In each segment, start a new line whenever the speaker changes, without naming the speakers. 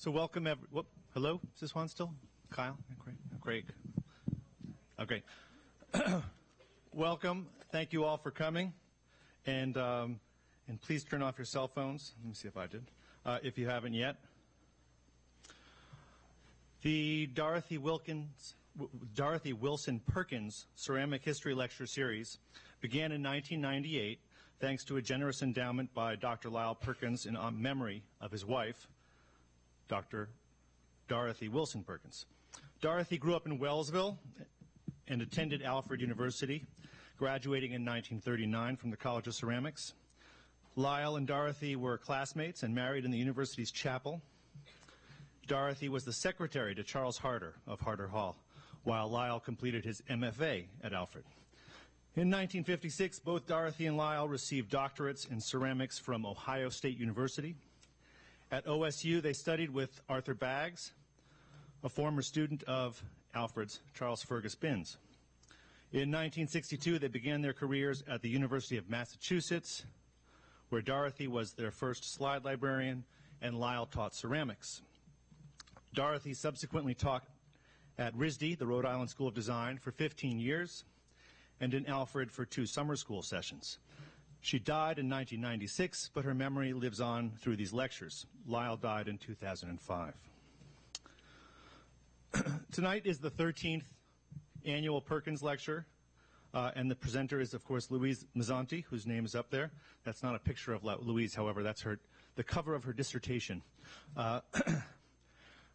So welcome, hello? Is this one still? Kyle? Great. Oh, great. Welcome. Thank you all for coming. And please turn off your cell phones. Let me see if I did. If you haven't yet. The Dorothy Wilson Perkins Ceramic History Lecture Series began in 1998 thanks to a generous endowment by Dr. Lyle Perkins in memory of his wife, Dr. Dorothy Wilson Perkins. Dorothy grew up in Wellsville and attended Alfred University, graduating in 1939 from the College of Ceramics. Lyle and Dorothy were classmates and married in the university's chapel. Dorothy was the secretary to Charles Harder of Harder Hall, while Lyle completed his MFA at Alfred. In 1956, both Dorothy and Lyle received doctorates in ceramics from Ohio State University. At OSU, they studied with Arthur Baggs, a former student of Alfred's, Charles Fergus Binns. In 1962, they began their careers at the University of Massachusetts, where Dorothy was their first slide librarian and Lyle taught ceramics. Dorothy subsequently taught at RISD, the Rhode Island School of Design, for 15 years, and in Alfred for 2 summer school sessions. She died in 1996, but her memory lives on through these lectures. Lyle died in 2005. Tonight is the 13th annual Perkins Lecture, and the presenter is, of course, Louise Mazanti, whose name is up there. That's not a picture of Louise, however, that's the cover of her dissertation.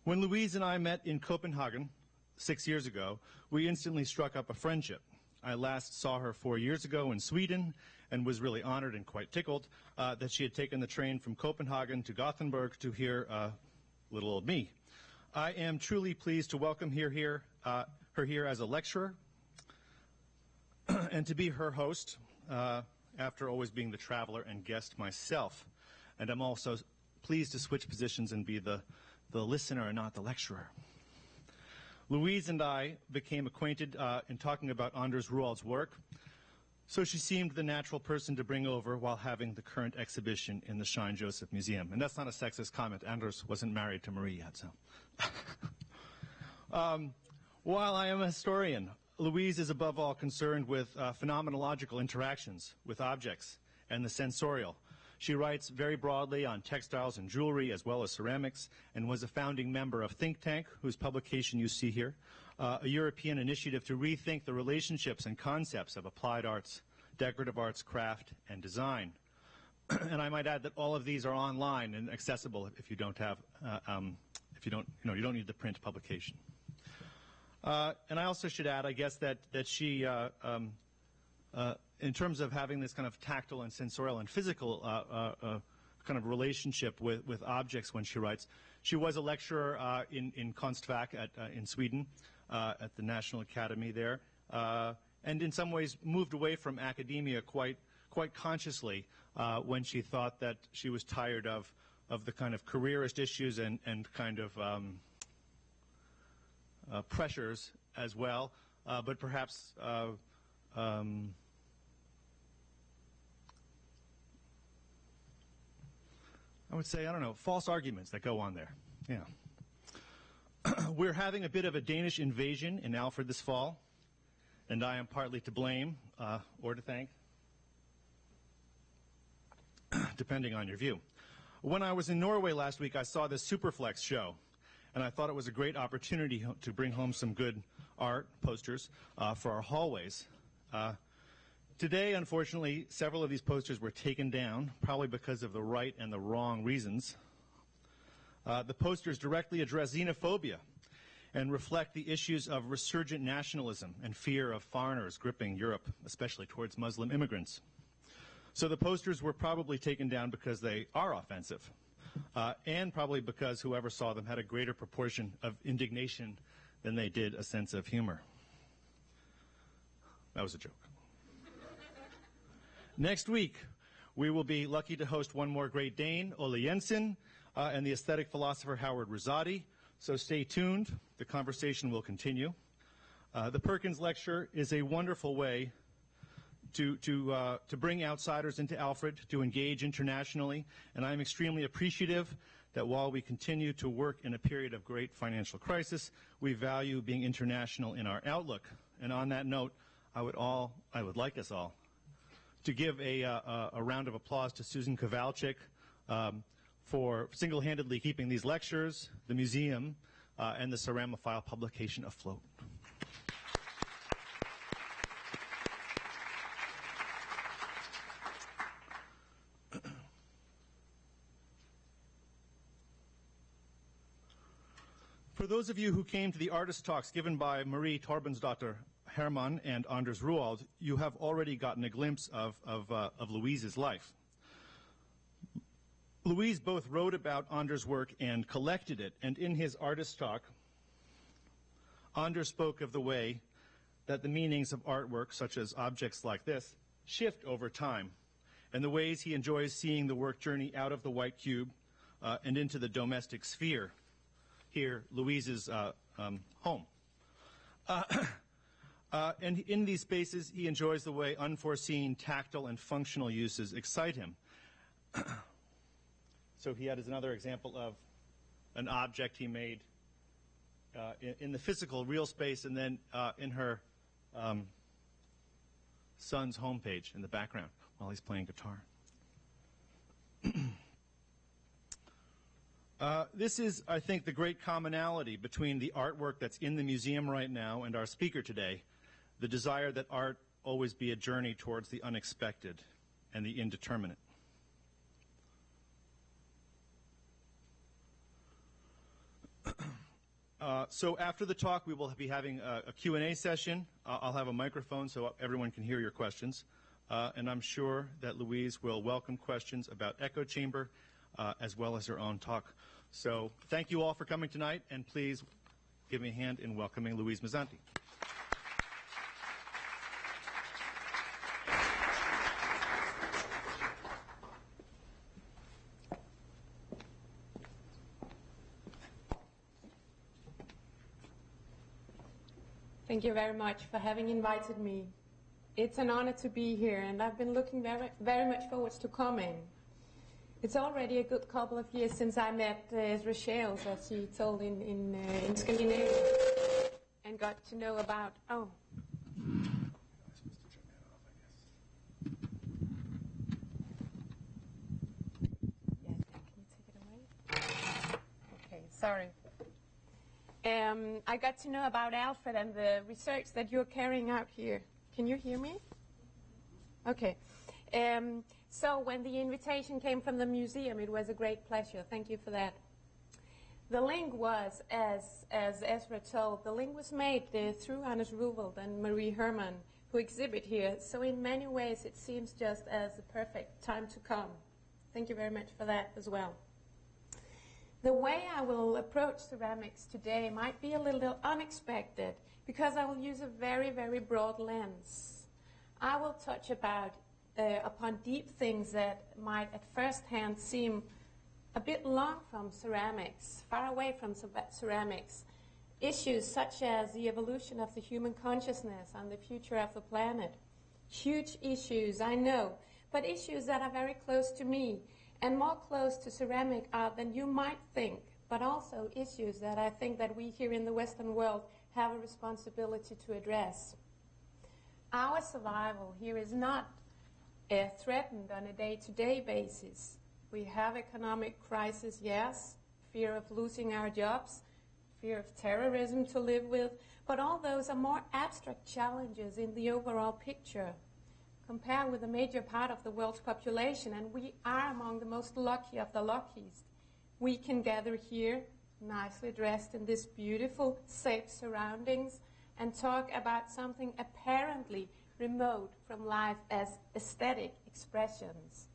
When Louise and I met in Copenhagen 6 years ago, we instantly struck up a friendship. I last saw her 4 years ago in Sweden and was really honored and quite tickled that she had taken the train from Copenhagen to Gothenburg to hear little old me. I am truly pleased to welcome her here as a lecturer and to be her host after always being the traveler and guest myself. And I'm also pleased to switch positions and be the listener and not the lecturer. Louise and I became acquainted in talking about Anders Roald's work, so she seemed the natural person to bring over while having the current exhibition in the Schein Joseph Museum. And that's not a sexist comment. Anders wasn't married to Marie yet, so. While I am a historian, Louise is above all concerned with phenomenological interactions with objects and the sensorial. She writes very broadly on textiles and jewelry as well as ceramics and was a founding member of Think Tank, whose publication you see here, a European initiative to rethink the relationships and concepts of applied arts, decorative arts, craft, and design. And I might add that all of these are online and accessible if you don't have, you don't need the print publication. And I also should add, I guess, that she, in terms of having this kind of tactile and sensorial and physical kind of relationship with objects when she writes, she was a lecturer in Konstfack in Sweden at the National Academy there, and in some ways moved away from academia quite consciously when she thought that she was tired of the kind of careerist issues and kind of pressures as well, but perhaps I would say, I don't know, false arguments that go on there. Yeah. We're having a bit of a Danish invasion in Alfred this fall, and I am partly to blame, or to thank, depending on your view. When I was in Norway last week, I saw this Superflex show, and I thought it was a great opportunity to bring home some good art posters for our hallways. Today, unfortunately, several of these posters were taken down, probably because of the right and the wrong reasons. The posters directly address xenophobia and reflect the issues of resurgent nationalism and fear of foreigners gripping Europe, especially towards Muslim immigrants. So the posters were probably taken down because they are offensive, and probably because whoever saw them had a greater proportion of indignation than they did a sense of humor. That was a joke. Next week, we will be lucky to host one more Great Dane, Ole Jensen, and the aesthetic philosopher Howard Rosati. So stay tuned. The conversation will continue. The Perkins Lecture is a wonderful way to bring outsiders into Alfred, to engage internationally, and I'm extremely appreciative that while we continue to work in a period of great financial crisis, we value being international in our outlook. And on that note, I would like us all to give a round of applause to Susan Kowalczyk for single-handedly keeping these lectures, the museum, and the Ceramophile publication afloat. For those of you who came to the artist talks given by Marie Torbensdotter Hermann and Anders Ruwald, you have already gotten a glimpse of Louise's life. Louise both wrote about Anders' work and collected it, and in his artist talk, Anders spoke of the way that the meanings of artwork, such as objects like this, shift over time, and the ways he enjoys seeing the work journey out of the white cube and into the domestic sphere. Here, Louise's home. And in these spaces, he enjoys the way unforeseen tactile and functional uses excite him. So he had as another example of an object he made in the physical, real space, and then in her son's homepage in the background while he's playing guitar. This is, I think, the great commonality between the artwork that's in the museum right now and our speaker today, the desire that art always be a journey towards the unexpected and the indeterminate. So after the talk, we will be having a Q&A session. I'll have a microphone so everyone can hear your questions. And I'm sure that Louise will welcome questions about echo chamber as well as her own talk. So thank you all for coming tonight, and please give me a hand in welcoming Louise Mazanti.
Thank you very much for having invited me. It's an honor to be here, and I've been looking very much forward to coming. It's already a good couple of years since I met Ezra Schein, as she told in Scandinavia, and got to know about, oh. Yes, can you take it away? Okay, sorry. I got to know about Alfred and the research that you're carrying out here. Can you hear me? Okay. So when the invitation came from the museum, it was a great pleasure. Thank you for that. The link was, as Ezra told, the link was made through Anders Ruwald and Marie Hermann, who exhibit here. So in many ways, it seems just as the perfect time to come. Thank you very much for that as well. The way I will approach ceramics today might be a little unexpected because I will use a very, very broad lens. I will touch upon deep things that might at first hand seem a bit long from ceramics, far away from ceramics. Issues such as the evolution of the human consciousness and the future of the planet. Huge issues, I know, but issues that are very close to me and more close to ceramic art than you might think, but also issues that I think that we here in the Western world have a responsibility to address. Our survival here is not threatened on a day-to-day basis. We have economic crisis, yes, fear of losing our jobs, fear of terrorism to live with, but all those are more abstract challenges in the overall picture. Compared with a major part of the world's population, and we are among the most lucky of the luckiest. We can gather here, nicely dressed in this beautiful, safe surroundings, and talk about something apparently remote from life as aesthetic expressions.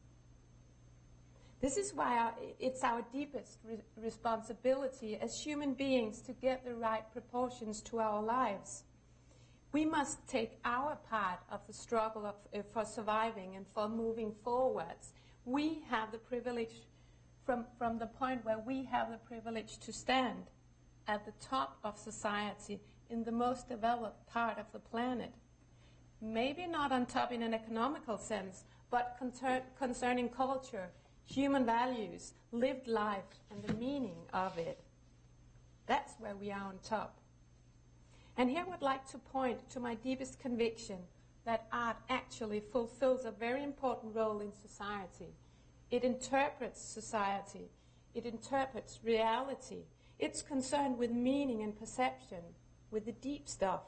This is why it's our deepest responsibility as human beings to get the right proportions to our lives. We must take our part of the struggle for surviving and for moving forwards. We have the privilege, from the point where we have the privilege to stand at the top of society in the most developed part of the planet. Maybe not on top in an economical sense, but concerning culture, human values, lived life, and the meaning of it. That's where we are on top. And here I would like to point to my deepest conviction that art actually fulfills a very important role in society. It interprets society. It interprets reality. It's concerned with meaning and perception, with the deep stuff,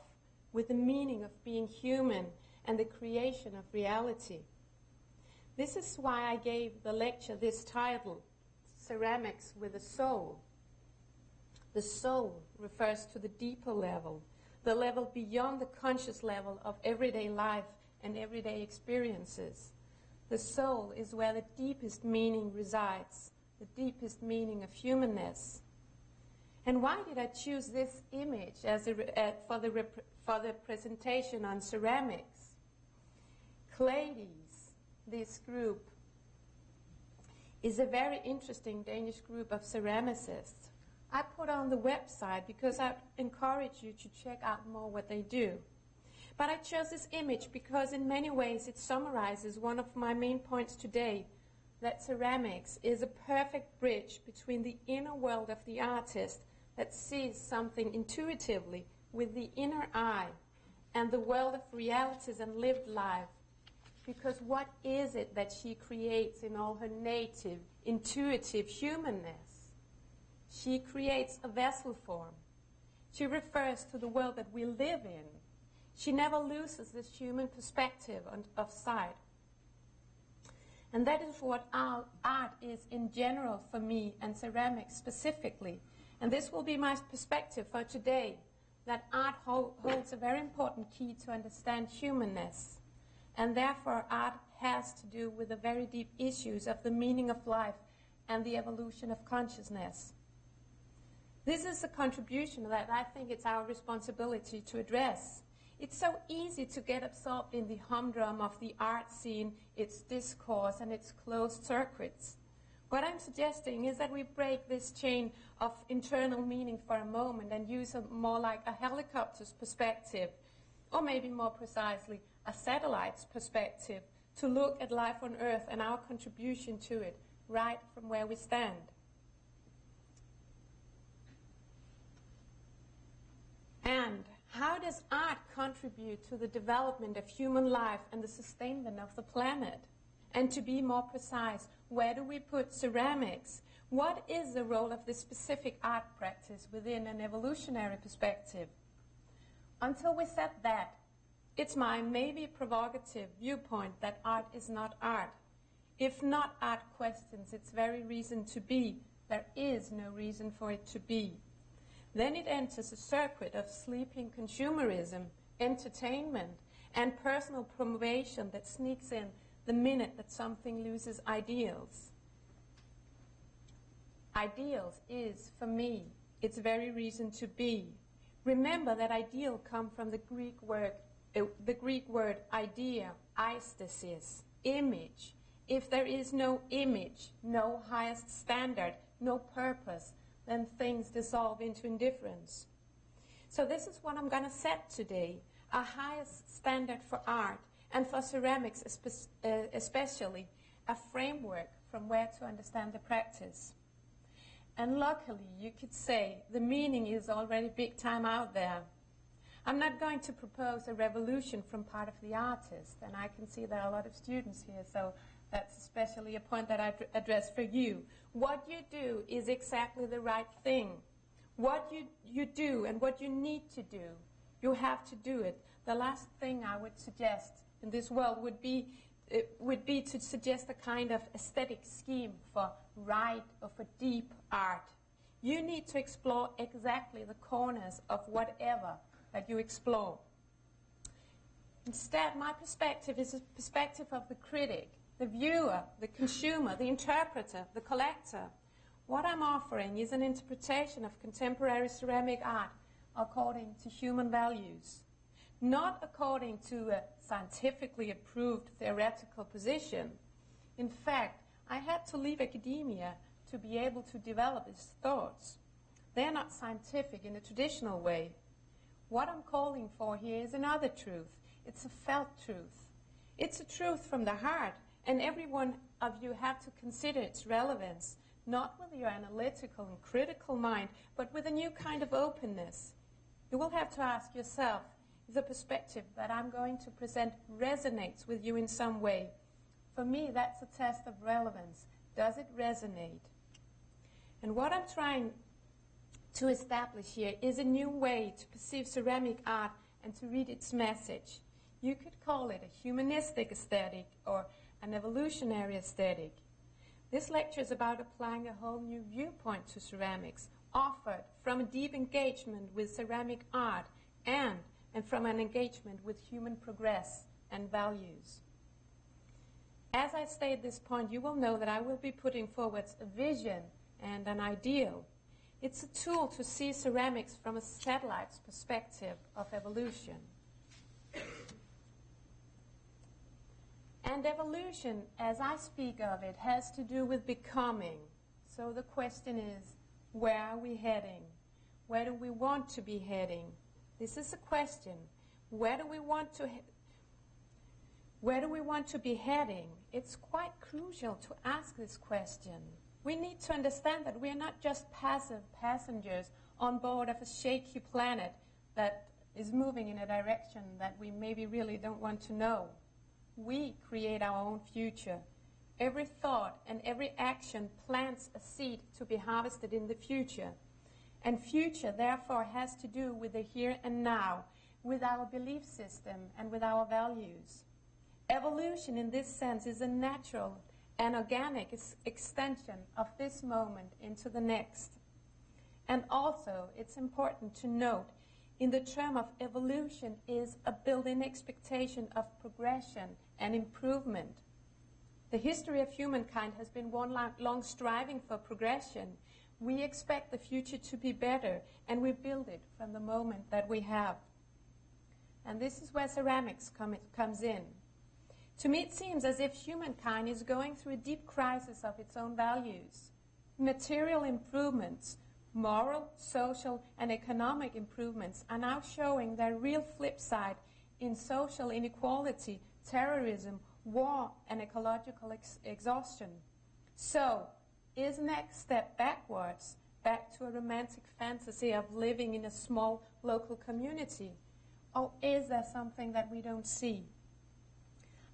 with the meaning of being human and the creation of reality. This is why I gave the lecture this title, Ceramics with a Soul. The soul refers to the deeper level, the level beyond the conscious level of everyday life and everyday experiences. The soul is where the deepest meaning resides, the deepest meaning of humanness. And why did I choose this image for the presentation on ceramics? Clades, this group, is a very interesting Danish group of ceramicists. I put on the website because I encourage you to check out more what they do. But I chose this image because in many ways it summarizes one of my main points today, that ceramics is a perfect bridge between the inner world of the artist that sees something intuitively with the inner eye and the world of realities and lived life. Because what is it that she creates in all her native, intuitive humanness? She creates a vessel form. She refers to the world that we live in. She never loses this human perspective of sight. And that is what art is in general for me, and ceramics specifically. And this will be my perspective for today, that art holds a very important key to understand humanness. And therefore art has to do with the very deep issues of the meaning of life and the evolution of consciousness. This is a contribution that I think it's our responsibility to address. It's so easy to get absorbed in the humdrum of the art scene, its discourse and its closed circuits. What I'm suggesting is that we break this chain of internal meaning for a moment and use a more like a helicopter's perspective, or maybe more precisely, a satellite's perspective, to look at life on Earth and our contribution to it, right from where we stand. And how does art contribute to the development of human life and the sustainment of the planet? And to be more precise, where do we put ceramics? What is the role of this specific art practice within an evolutionary perspective? Until we set that, it's my maybe provocative viewpoint that art is not art. If not art questions its very reason to be, there is no reason for it to be. Then it enters a circuit of sleeping consumerism, entertainment, and personal promotion that sneaks in the minute that something loses ideals. Ideals is, for me, its very reason to be. Remember that ideal comes from the Greek word idea, eistasis, image. If there is no image, no highest standard, no purpose, then things dissolve into indifference. So this is what I'm going to set today, a highest standard for art, and for ceramics especially, a framework from where to understand the practice. And luckily, you could say, the meaning is already big time out there. I'm not going to propose a revolution from part of the artist, and I can see there are a lot of students here, so that's especially a point that I address for you. What you do is exactly the right thing. What you do and what you need to do, you have to do it. The last thing I would suggest in this world would be to suggest a kind of aesthetic scheme for right or for deep art. You need to explore exactly the corners of whatever that you explore. Instead, my perspective is a perspective of the critic, the viewer, the consumer, the interpreter, the collector. What I'm offering is an interpretation of contemporary ceramic art according to human values, not according to a scientifically approved theoretical position. In fact, I had to leave academia to be able to develop these thoughts. They're not scientific in a traditional way. What I'm calling for here is another truth. It's a felt truth. It's a truth from the heart, and everyone of you have to consider its relevance, not with your analytical and critical mind, but with a new kind of openness. You will have to ask yourself if the perspective that I'm going to present resonates with you in some way. For me, that's a test of relevance. Does it resonate? And what I'm trying to establish here is a new way to perceive ceramic art and to read its message. You could call it a humanistic aesthetic or an evolutionary aesthetic. This lecture is about applying a whole new viewpoint to ceramics, offered from a deep engagement with ceramic art and from an engagement with human progress and values. As I stay at this point, you will know that I will be putting forward a vision and an ideal. It's a tool to see ceramics from a satellite's perspective of evolution. And evolution, as I speak of it, has to do with becoming. So the question is, where are we heading? Where do we want to be heading? This is a question. Where do we want to be heading? It's quite crucial to ask this question. We need to understand that we are not just passive passengers on board of a shaky planet that is moving in a direction that we maybe really don't want to know. We create our own future. Every thought and every action plants a seed to be harvested in the future. And future, therefore, has to do with the here and now, with our belief system and with our values. Evolution, in this sense, is a natural and organic extension of this moment into the next. And also, it's important to note, in the term of evolution is a built-in expectation of progression and improvement. The history of humankind has been one long striving for progression. We expect the future to be better, and we build it from the moment that we have. And this is where ceramics comes in. To me, it seems as if humankind is going through a deep crisis of its own values. Material improvements, moral, social, and economic improvements are now showing their real flip side in social inequality, terrorism, war, and ecological exhaustion. So, is next step backwards, back to a romantic fantasy of living in a small local community? Or is there something that we don't see?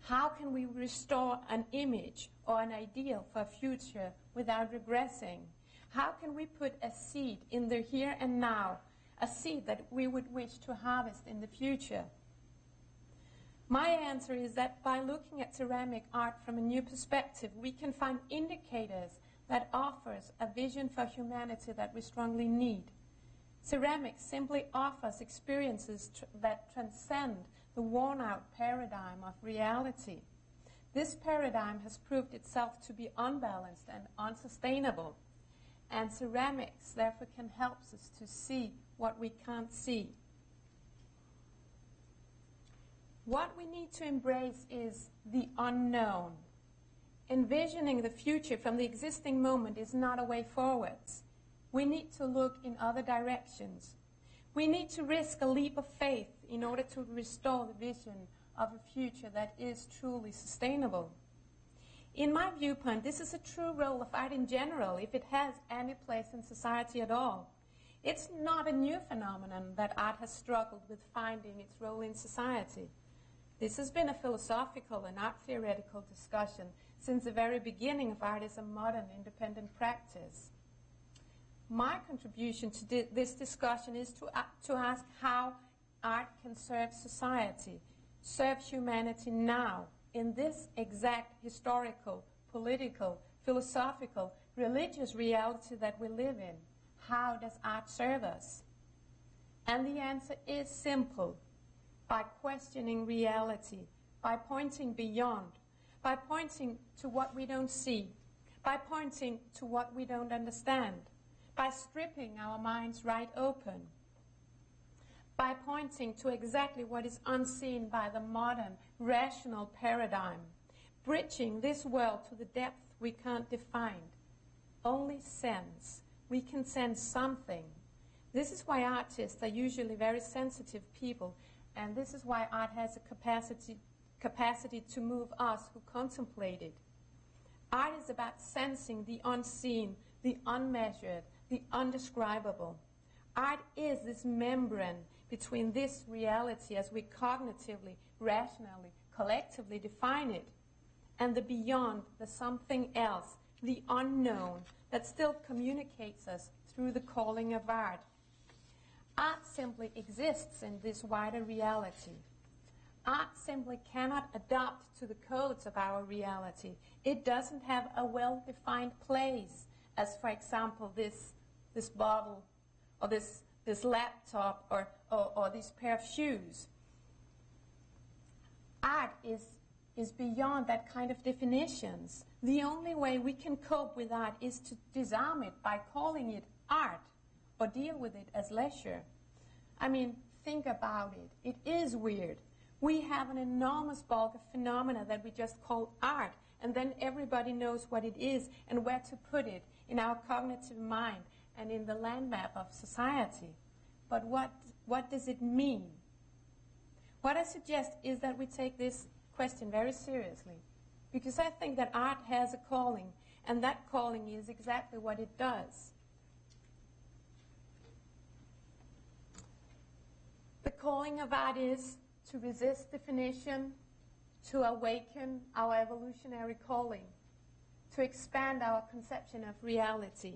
How can we restore an image or an ideal for a future without regressing? How can we put a seed in the here and now, a seed that we would wish to harvest in the future? My answer is that by looking at ceramic art from a new perspective, we can find indicators that offers a vision for humanity that we strongly need. Ceramics simply offers experiences that transcend the worn-out paradigm of reality. This paradigm has proved itself to be unbalanced and unsustainable, and ceramics therefore can help us to see what we can't see. What we need to embrace is the unknown. Envisioning the future from the existing moment is not a way forwards. We need to look in other directions. We need to risk a leap of faith in order to restore the vision of a future that is truly sustainable. In my viewpoint, this is a true role of art in general, if it has any place in society at all. It's not a new phenomenon that art has struggled with finding its role in society. This has been a philosophical and art theoretical discussion since the very beginning of art as a modern independent practice. My contribution to this discussion is to ask how art can serve society, serve humanity now, in this exact historical, political, philosophical, religious reality that we live in. How does art serve us? And the answer is simple: by questioning reality, by pointing beyond, by pointing to what we don't see, by pointing to what we don't understand, by stripping our minds right open, by pointing to exactly what is unseen by the modern, rational paradigm, bridging this world to the depth we can't define. Only sense. We can sense something. This is why artists are usually very sensitive people, and this is why art has a capacity to move us who contemplate it. Art is about sensing the unseen, the unmeasured, the undescribable. Art is this membrane between this reality as we cognitively, rationally, collectively define it, and the beyond, the something else, the unknown, that still communicates us through the calling of art. Art simply exists in this wider reality. Art simply cannot adapt to the codes of our reality. It doesn't have a well-defined place, as, for example, this bottle, or this laptop, or this pair of shoes. Art is beyond that kind of definitions. The only way we can cope with art is to disarm it by calling it art, or deal with it as leisure. I mean, think about it. It is weird. We have an enormous bulk of phenomena that we just call art, and then everybody knows what it is and where to put it in our cognitive mind and in the landmap of society. But what does it mean? What I suggest is that we take this question very seriously, because I think that art has a calling, and that calling is exactly what it does. The calling of art is to resist definition, to awaken our evolutionary calling, to expand our conception of reality.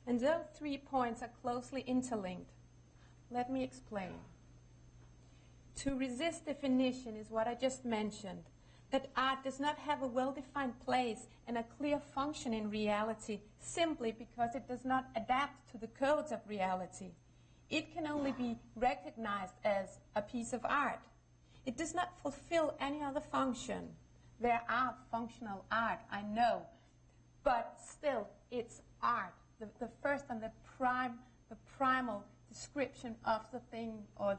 And those 3 points are closely interlinked. Let me explain. To resist definition is what I just mentioned, that art does not have a well-defined place and a clear function in reality simply because it does not adapt to the codes of reality. It can only be recognized as a piece of art. It does not fulfill any other function. There are functional art, I know, but still it's art. The first and the primal description of the thing or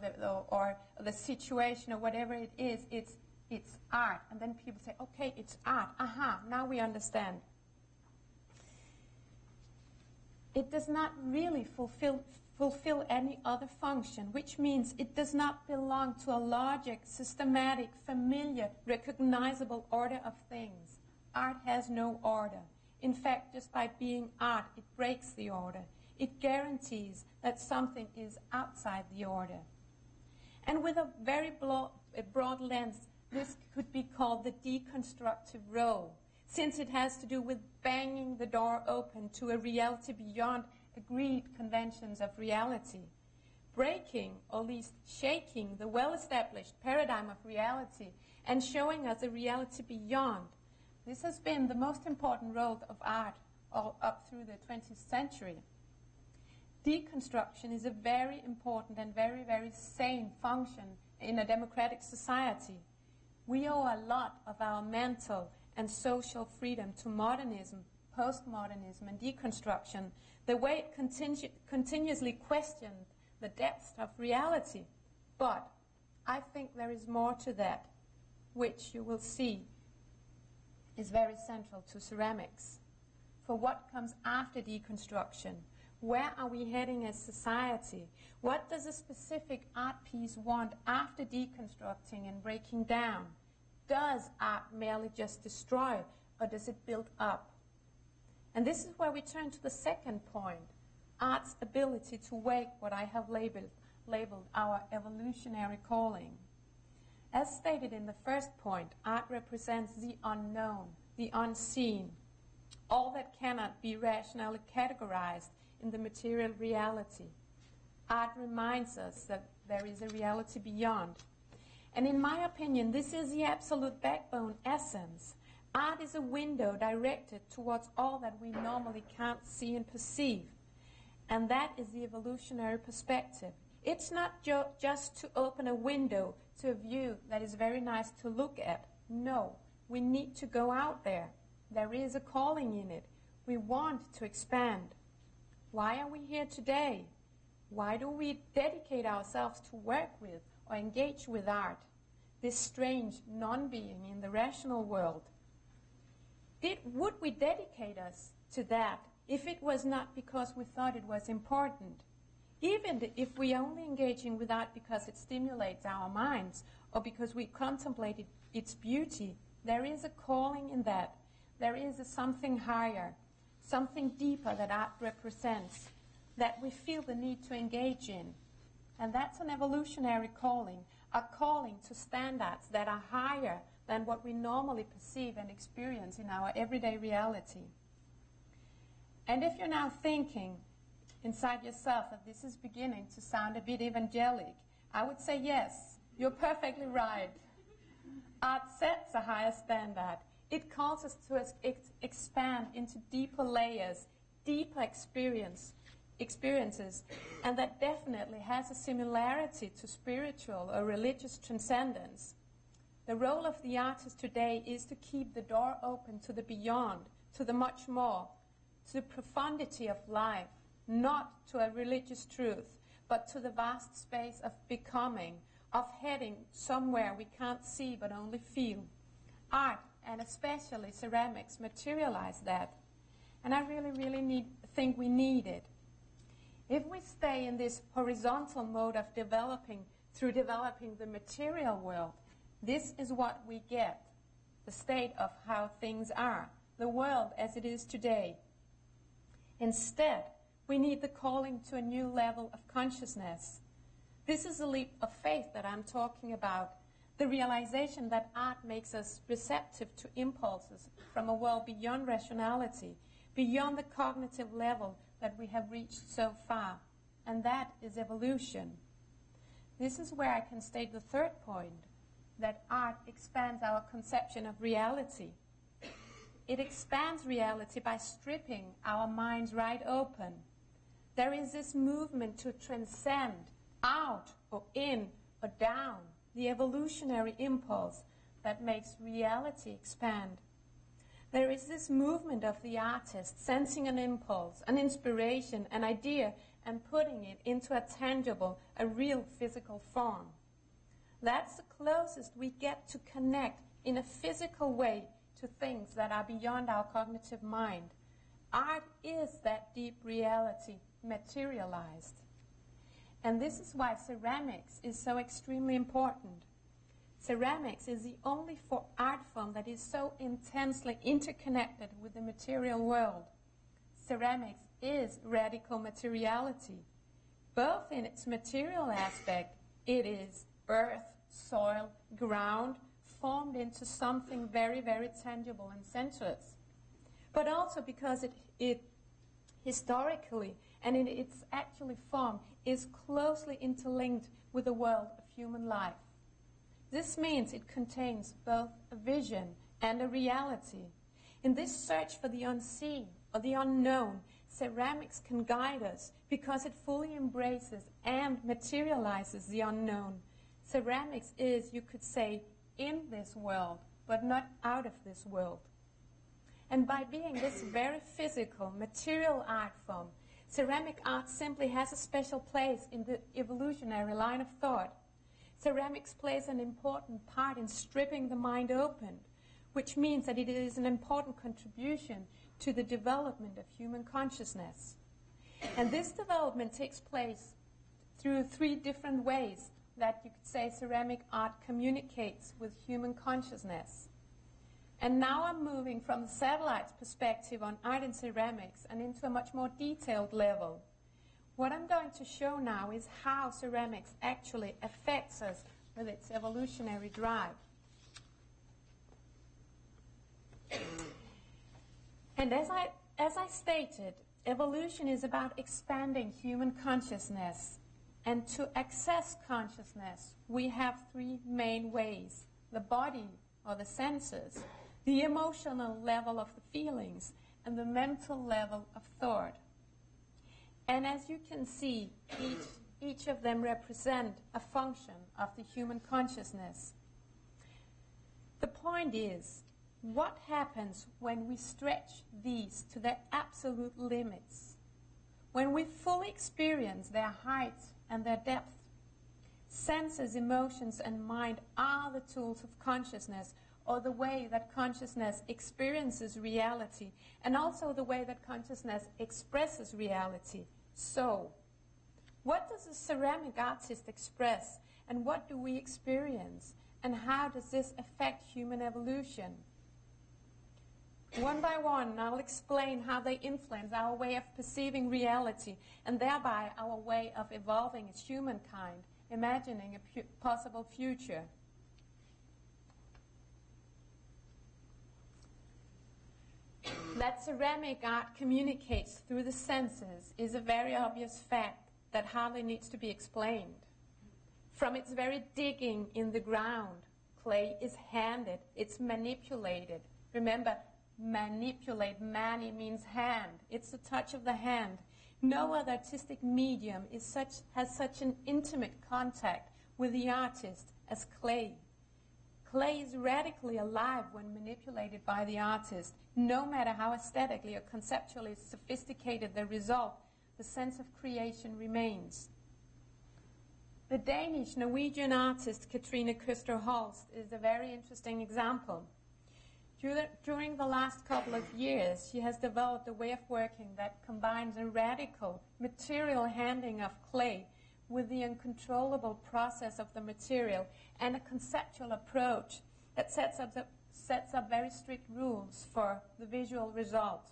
the situation or whatever it is, it's art. And then people say, okay, it's art. Aha, now we understand. It does not really fulfill any other function, which means it does not belong to a logic, systematic, familiar, recognizable order of things. Art has no order. In fact, just by being art, it breaks the order. It guarantees that something is outside the order. And with a very broad lens, this could be called the deconstructive role, since it has to do with banging the door open to a reality beyond agreed conventions of reality, breaking, or at least shaking, the well-established paradigm of reality and showing us a reality beyond. This has been the most important role of art all up through the 20th century. Deconstruction is a very important and very, very sane function in a democratic society. We owe a lot of our mental and social freedom to modernism, postmodernism, and deconstruction, the way it continuously questioned the depths of reality. But I think there is more to that, which you will see is very central to ceramics. For what comes after deconstruction? Where are we heading as society? What does a specific art piece want after deconstructing and breaking down? Does art merely just destroy, or does it build up? And this is where we turn to the second point, art's ability to wake what I have labeled our evolutionary calling. As stated in the first point, art represents the unknown, the unseen, all that cannot be rationally categorized in the material reality. Art reminds us that there is a reality beyond. And in my opinion, this is the absolute backbone essence. Art is a window directed towards all that we normally can't see and perceive. And that is the evolutionary perspective. It's not just to open a window to a view that is very nice to look at. No, we need to go out there. There is a calling in it. We want to expand. Why are we here today? Why do we dedicate ourselves to work with or engage with art, this strange non-being in the rational world? Would we dedicate us to that if it was not because we thought it was important? Even if we only engaging with art because it stimulates our minds or because we contemplated its beauty, there is a calling in that. there is a something higher, something deeper that art represents, that we feel the need to engage in. And that's an evolutionary calling, a calling to standards that are higher than what we normally perceive and experience in our everyday reality. And if you're now thinking inside yourself that this is beginning to sound a bit evangelic, I would say yes, you're perfectly right. Art sets a higher standard. It calls us to expand into deeper layers, deeper experiences, and that definitely has a similarity to spiritual or religious transcendence. The role of the artist today is to keep the door open to the beyond, to the much more, to the profundity of life, not to a religious truth, but to the vast space of becoming, of heading somewhere we can't see but only feel. Art, and especially ceramics, materialize that. And I really think we need it. If we stay in this horizontal mode of developing the material world, this is what we get, the state of how things are, the world as it is today. Instead, we need the calling to a new level of consciousness. This is a leap of faith that I'm talking about, the realization that art makes us receptive to impulses from a world beyond rationality, beyond the cognitive level that we have reached so far, and that is evolution. This is where I can state the third point, that art expands our conception of reality. It expands reality by stripping our minds right open. There is this movement to transcend, out or in or down, the evolutionary impulse that makes reality expand. There is this movement of the artist sensing an impulse, an inspiration, an idea, and putting it into a tangible, a real physical form. That's the closest we get to connect in a physical way to things that are beyond our cognitive mind. Art is that deep reality materialized. And this is why ceramics is so extremely important. Ceramics is the only art form that is so intensely interconnected with the material world. Ceramics is radical materiality. Both in its material aspect, it is earth, soil, ground, formed into something very, very tangible and sensuous. But also because it historically and in its actual form is closely interlinked with the world of human life. This means it contains both a vision and a reality. In this search for the unseen or the unknown, ceramics can guide us because it fully embraces and materializes the unknown. Ceramics is, you could say, in this world, but not out of this world. And by being this very physical, material art form, ceramic art simply has a special place in the evolutionary line of thought. Ceramics plays an important part in stripping the mind open, which means that it is an important contribution to the development of human consciousness. And this development takes place through three different ways that you could say ceramic art communicates with human consciousness. And now I'm moving from the satellite's perspective on art and ceramics and into a much more detailed level. What I'm going to show now is how ceramics actually affects us with its evolutionary drive. And as I stated, evolution is about expanding human consciousness. And to access consciousness, we have three main ways: the body or the senses, the emotional level of the feelings, and the mental level of thought. And as you can see, each of them represent a function of the human consciousness. The point is, what happens when we stretch these to their absolute limits? When we fully experience their height and their depth? Senses, emotions, and mind are the tools of consciousness, or the way that consciousness experiences reality, and also the way that consciousness expresses reality. So, what does a ceramic artist express, and what do we experience, and how does this affect human evolution? One by one, I'll explain how they influence our way of perceiving reality and thereby our way of evolving as humankind, imagining a possible future. That ceramic art communicates through the senses is a very obvious fact that hardly needs to be explained. From its very digging in the ground, clay is handed, it's manipulated. Remember, manipulate, mani means hand. It's the touch of the hand. No other artistic medium has such an intimate contact with the artist as clay. Clay is radically alive when manipulated by the artist. No matter how aesthetically or conceptually sophisticated the result, the sense of creation remains. The Danish-Norwegian artist Katrine Køster Holst is a very interesting example. During the last couple of years, she has developed a way of working that combines a radical material handling of clay with the uncontrollable process of the material and a conceptual approach that sets up very strict rules for the visual result.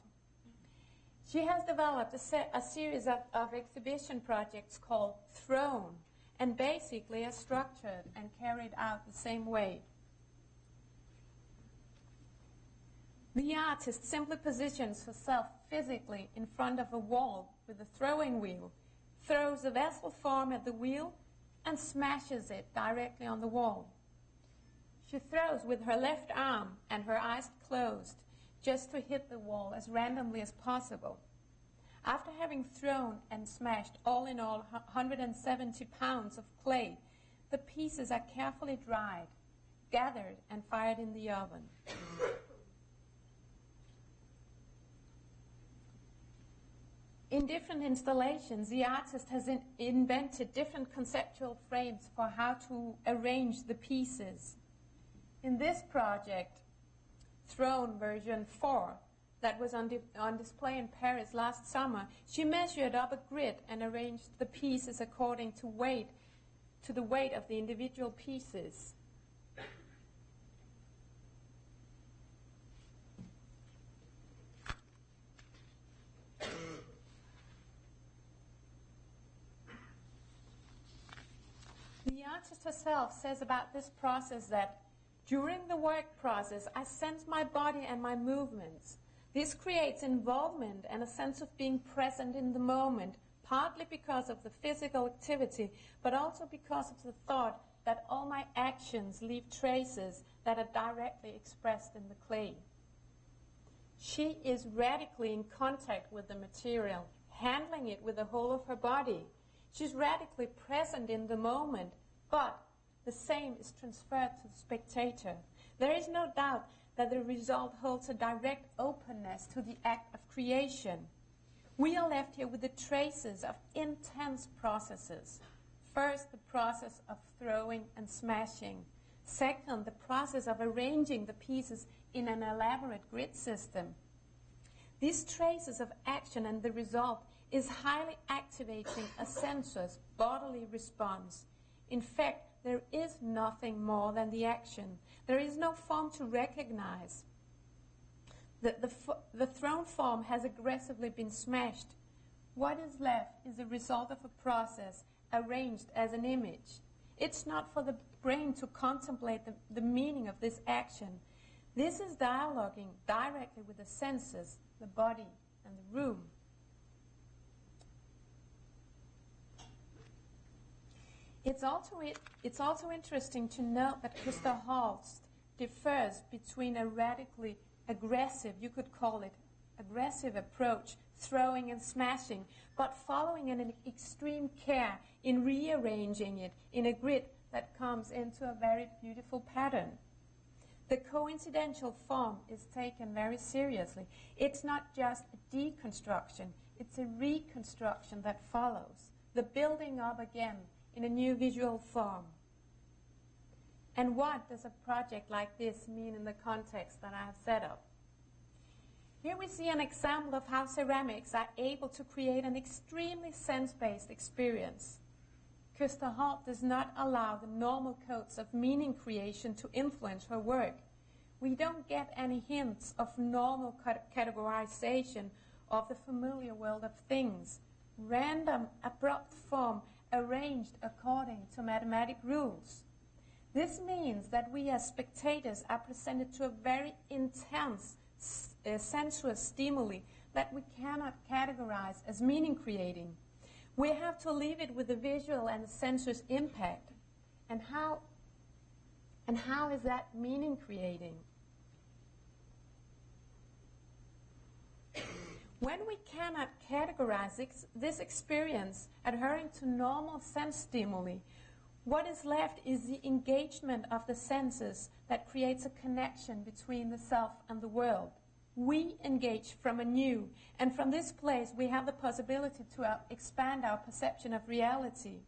She has developed a series of exhibition projects called Throne, and basically are structured and carried out the same way. The artist simply positions herself physically in front of a wall with a throwing wheel, throws a vessel form at the wheel, and smashes it directly on the wall. She throws with her left arm and her eyes closed, just to hit the wall as randomly as possible. After having thrown and smashed all in all 170 pounds of clay, the pieces are carefully dried, gathered, and fired in the oven. In different installations, the artist has invented different conceptual frames for how to arrange the pieces. In this project, Throne version 4, that was on display in Paris last summer, she measured up a grid and arranged the pieces according to the weight of the individual pieces. The artist herself says about this process that during the work process, I sense my body and my movements. This creates involvement and a sense of being present in the moment, partly because of the physical activity, but also because of the thought that all my actions leave traces that are directly expressed in the clay. She is radically in contact with the material, handling it with the whole of her body. She's radically present in the moment, but the same is transferred to the spectator. There is no doubt that the result holds a direct openness to the act of creation. We are left here with the traces of intense processes. First, the process of throwing and smashing. Second, the process of arranging the pieces in an elaborate grid system. These traces of action and the result is highly activating a sensuous bodily response. In fact, there is nothing more than the action. There is no form to recognize. The thrown form has aggressively been smashed. What is left is the result of a process arranged as an image. It's not for the brain to contemplate the meaning of this action. This is dialoguing directly with the senses, the body, and the room. It's also interesting to note that Køster Holst differs between a radically aggressive, you could call it aggressive approach, throwing and smashing, but following an extreme care in rearranging it in a grid that comes into a very beautiful pattern. The coincidental form is taken very seriously. It's not just a deconstruction, it's a reconstruction that follows, the building up again in a new visual form. And what does a project like this mean in the context that I have set up? Here we see an example of how ceramics are able to create an extremely sense-based experience. Køster Holst does not allow the normal codes of meaning creation to influence her work. We don't get any hints of normal categorization of the familiar world of things. Random, abrupt form arranged according to mathematic rules. This means that we as spectators are presented to a very intense sensuous stimuli that we cannot categorize as meaning-creating. We have to leave it with the visual and the sensuous impact. And how is that meaning-creating? When we cannot categorize this experience adhering to normal sense stimuli, what is left is the engagement of the senses that creates a connection between the self and the world. We engage from anew, and from this place we have the possibility to expand our perception of reality.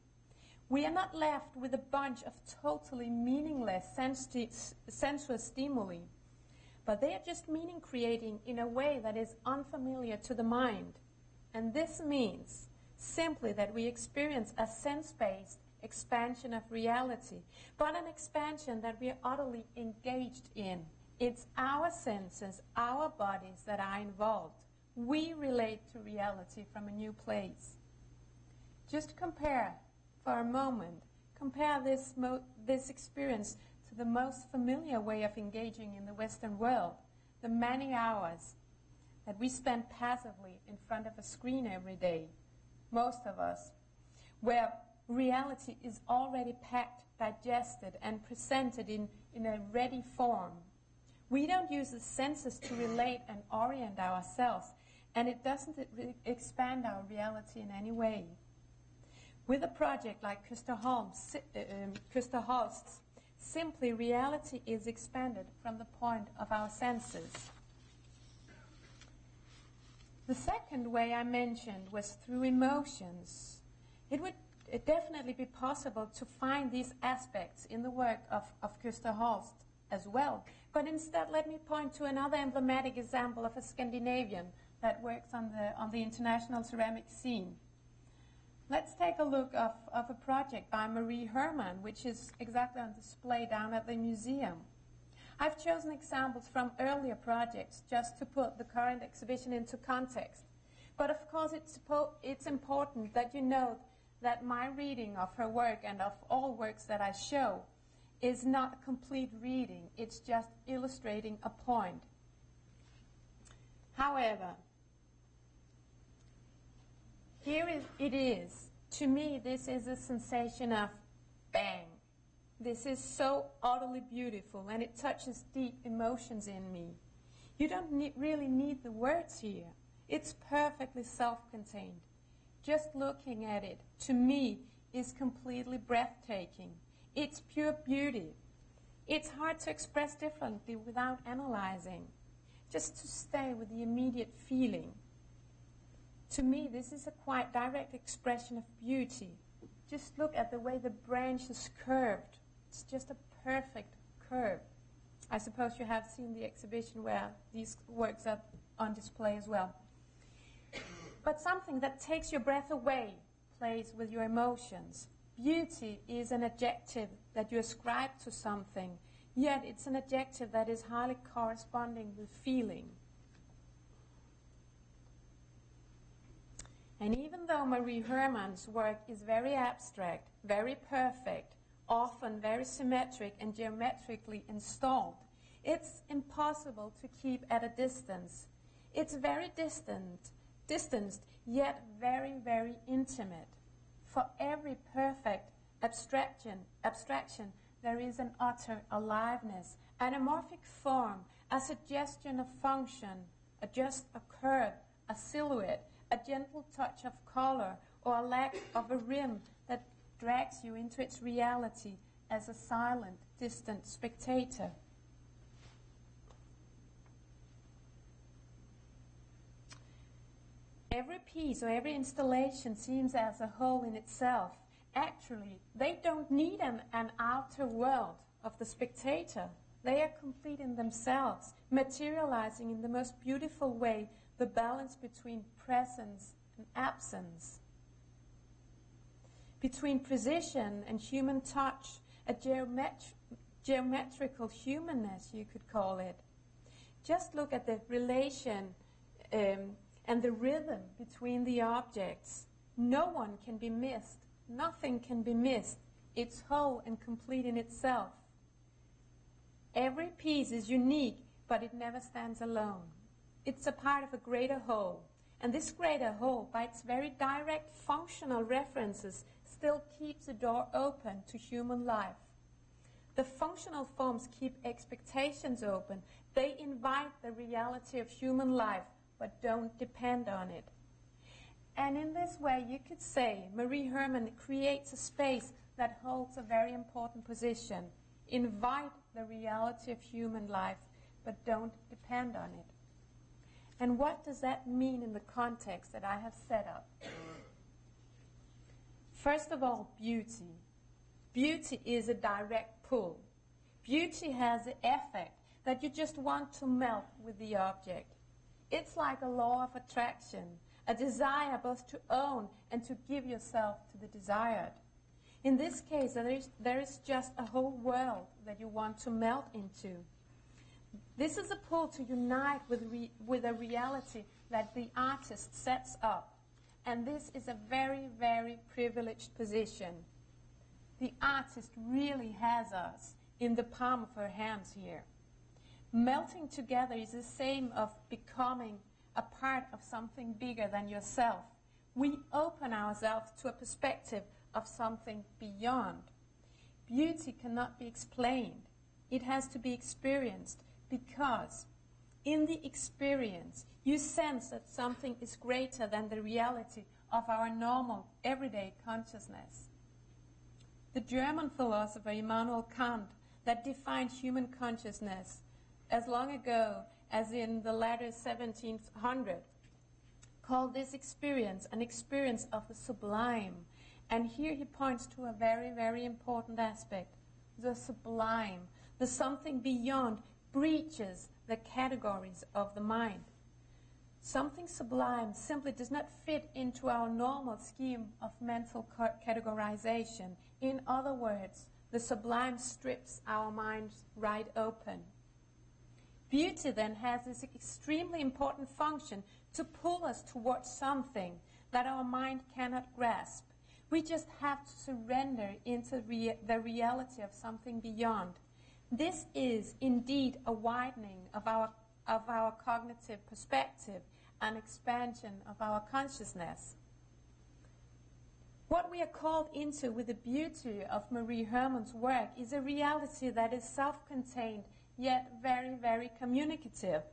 We are not left with a bunch of totally meaningless sensuous stimuli, but they are just meaning-creating in a way that is unfamiliar to the mind. And this means simply that we experience a sense-based expansion of reality, but an expansion that we are utterly engaged in. It's our senses, our bodies that are involved. We relate to reality from a new place. Just compare for a moment, compare this experience to the most familiar way of engaging in the Western world, the many hours that we spend passively in front of a screen every day, most of us, where reality is already packed, digested, and presented in a ready form. We don't use the senses to relate and orient ourselves, and it doesn't expand our reality in any way. With a project like Christer Holst's, simply reality is expanded from the point of our senses. The second way I mentioned was through emotions. It would definitely be possible to find these aspects in the work of Christer Holst as well. But instead, let me point to another emblematic example of a Scandinavian that works on the international ceramic scene. Let's take a look of a project by Marie Hermann, which is exactly on display down at the museum. I've chosen examples from earlier projects just to put the current exhibition into context. But of course, it's important that you note that my reading of her work and of all works that I show is not a complete reading. It's just illustrating a point. However, here it is. To me, this is a sensation of bang. This is so utterly beautiful, and it touches deep emotions in me. You don't really need the words here. It's perfectly self-contained. Just looking at it, to me, is completely breathtaking. It's pure beauty. It's hard to express differently without analyzing. Just to stay with the immediate feeling. To me, this is a quite direct expression of beauty. Just look at the way the branch is curved. It's just a perfect curve. I suppose you have seen the exhibition where these works are on display as well. But something that takes your breath away plays with your emotions. Beauty is an adjective that you ascribe to something, yet it's an adjective that is highly corresponding with feeling. And even though Marie Hermann's work is very abstract, very perfect, often very symmetric and geometrically installed, it's impossible to keep at a distance. It's very distanced, yet very, very intimate. For every perfect abstraction, there is an utter aliveness, an amorphic form, a suggestion of function, just a curve, a silhouette, a gentle touch of color, or a lack of a rim that drags you into its reality as a silent, distant spectator. Every piece or every installation seems as a whole in itself. Actually, they don't need an outer world of the spectator. They are complete in themselves, materializing in the most beautiful way the balance between presence and absence, between precision and human touch, a geometrical humanness, you could call it. Just look at the relation and the rhythm between the objects. No one can be missed. Nothing can be missed. It's whole and complete in itself. Every piece is unique, but it never stands alone. It's a part of a greater whole. And this greater whole, by its very direct functional references, still keeps the door open to human life. The functional forms keep expectations open. They invite the reality of human life, but don't depend on it. And in this way, you could say Marie Hermann creates a space that holds a very important position. Invite the reality of human life, but don't depend on it. And what does that mean in the context that I have set up? First of all, beauty. Beauty is a direct pull. Beauty has the effect that you just want to melt with the object. It's like a law of attraction, a desire both to own and to give yourself to the desired. In this case, there is just a whole world that you want to melt into. This is a pull to unite with a reality that the artist sets up. And this is a very, very privileged position. The artist really has us in the palm of her hands here. Melting together is the same of becoming a part of something bigger than yourself. We open ourselves to a perspective of something beyond. Beauty cannot be explained. It has to be experienced, because in the experience you sense that something is greater than the reality of our normal, everyday consciousness. The German philosopher Immanuel Kant, that defined human consciousness as long ago as in the latter 1700, called this experience an experience of the sublime. And here he points to a very, very important aspect. The sublime, the something beyond, breaches the categories of the mind. Something sublime simply does not fit into our normal scheme of mental categorization. In other words, the sublime strips our minds right open. Beauty then has this extremely important function to pull us towards something that our mind cannot grasp. We just have to surrender into the reality of something beyond. This is indeed a widening of our cognitive perspective, an expansion of our consciousness. What we are called into with the beauty of Marie Hermann's work is a reality that is self-contained, yet very, very communicative.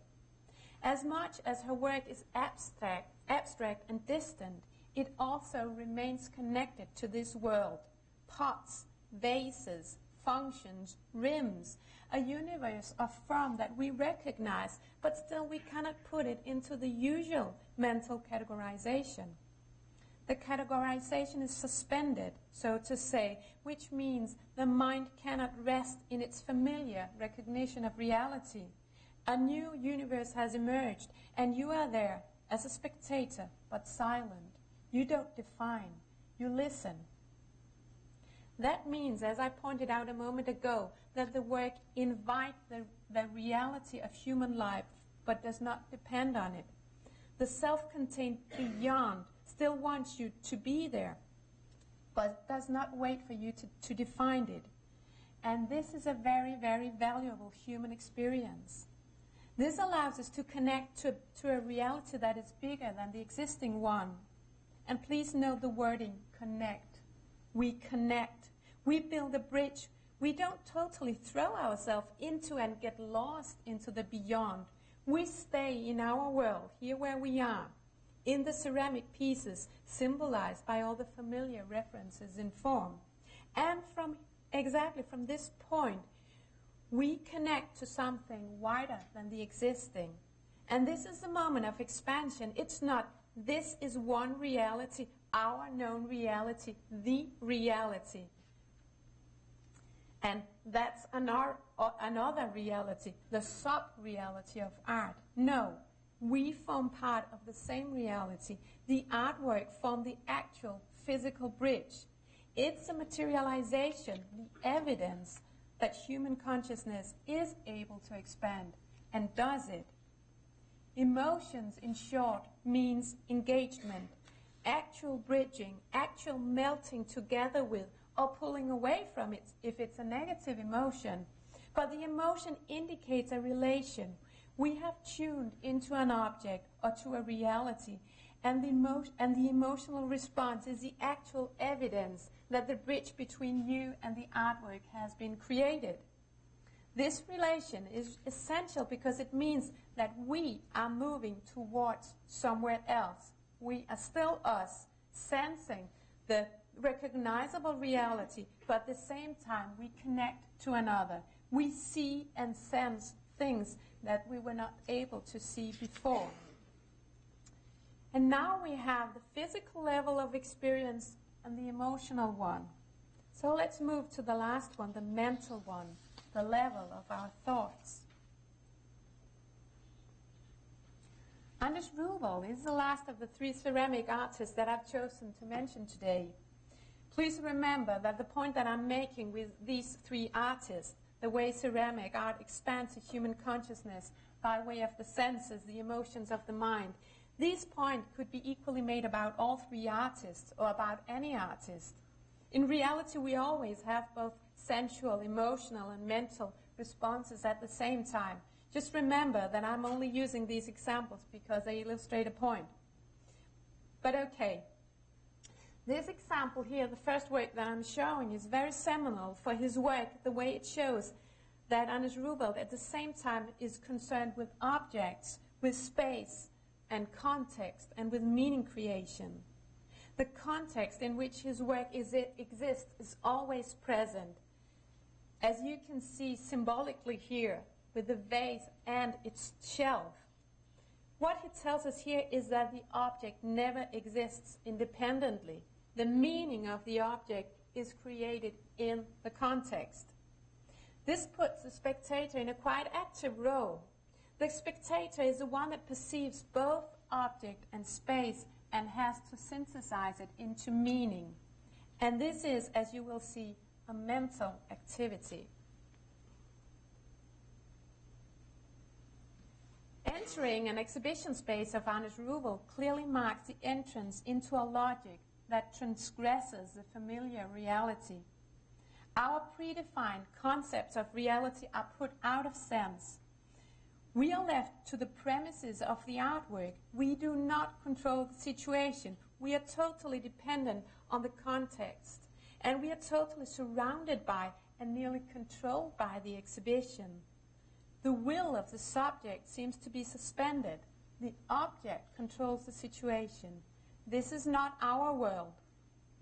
As much as her work is abstract and distant, it also remains connected to this world. Pots, vases, functions, rims, a universe of form that we recognize, but still we cannot put it into the usual mental categorization. The categorization is suspended, so to say, which means the mind cannot rest in its familiar recognition of reality. A new universe has emerged, and you are there as a spectator, but silent. You don't define, you listen. That means, as I pointed out a moment ago, that the work invites the reality of human life, but does not depend on it. The self-contained beyond still wants you to be there, but does not wait for you to define it. And this is a very, very valuable human experience. This allows us to connect to a reality that is bigger than the existing one. And please note the wording, connect. We connect. We build a bridge. We don't totally throw ourselves into and get lost into the beyond. We stay in our world, here where we are, in the ceramic pieces symbolized by all the familiar references in form. And exactly from this point, we connect to something wider than the existing. And this is the moment of expansion. It's not, this is one reality, our known reality, the reality. And that's another reality, the sub-reality of art. No, we form part of the same reality. The artwork forms the actual physical bridge. It's a materialization, the evidence that human consciousness is able to expand, and does it. Emotions, in short, means engagement, actual bridging, actual melting together with or pulling away from it if it's a negative emotion. But the emotion indicates a relation. We have tuned into an object or to a reality, and the emotional response is the actual evidence that the bridge between you and the artwork has been created. This relation is essential because it means that we are moving towards somewhere else. We are still us, sensing the recognizable reality, but at the same time we connect to another. We see and sense things that we were not able to see before. And now we have the physical level of experience and the emotional one. So let's move to the last one, the mental one, the level of our thoughts. Anders Rubel is the last of the 3 ceramic artists that I've chosen to mention today. Please remember that the point that I'm making with these 3 artists, the way ceramic art expands the human consciousness by way of the senses, the emotions of the mind, this point could be equally made about all 3 artists or about any artist. In reality, we always have both sensual, emotional, and mental responses at the same time. Just remember that I'm only using these examples because they illustrate a point. But okay, this example here, the first work that I'm showing, is very seminal for his work, the way it shows that Anders Rubel at the same time is concerned with objects, with space and context, and with meaning creation. The context in which his work exists is always present, as you can see symbolically here, with the vase and its shelf. What he tells us here is that the object never exists independently. The meaning of the object is created in the context. This puts the spectator in a quite active role. The spectator is the one that perceives both object and space and has to synthesize it into meaning. And this is, as you will see, a mental activity. Entering an exhibition space of Anders Rubel clearly marks the entrance into a logic that transgresses the familiar reality. Our predefined concepts of reality are put out of sense. We are left to the premises of the artwork. We do not control the situation. We are totally dependent on the context. And we are totally surrounded by and nearly controlled by the exhibition. The will of the subject seems to be suspended. The object controls the situation. This is not our world.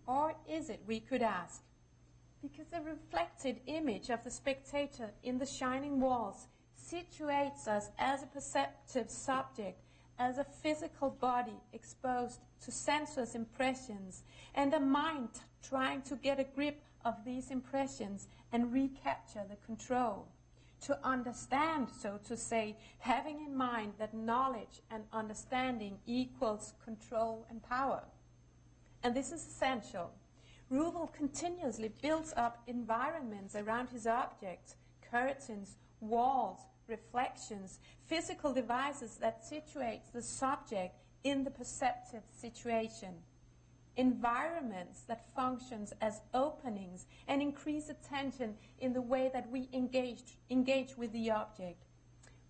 Or is it, we could ask? Because the reflected image of the spectator in the shining walls situates us as a perceptive subject, as a physical body exposed to sensuous impressions, and a mind trying to get a grip of these impressions and recapture the control. To understand, so to say, having in mind that knowledge and understanding equals control and power. And this is essential. Rubel continuously builds up environments around his objects, curtains, walls, reflections, physical devices that situate the subject in the perceptive situation. Environments that functions as openings and increase attention in the way that we engage with the object.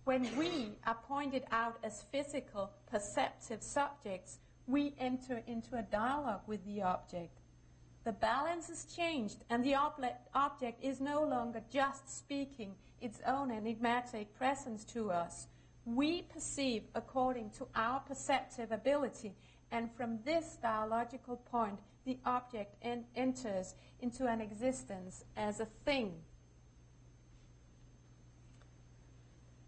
When we are pointed out as physical, perceptive subjects, we enter into a dialogue with the object. The balance is changed, and the object is no longer just speaking its own enigmatic presence to us. We perceive according to our perceptive ability, and from this dialogical point, the object enters into an existence as a thing.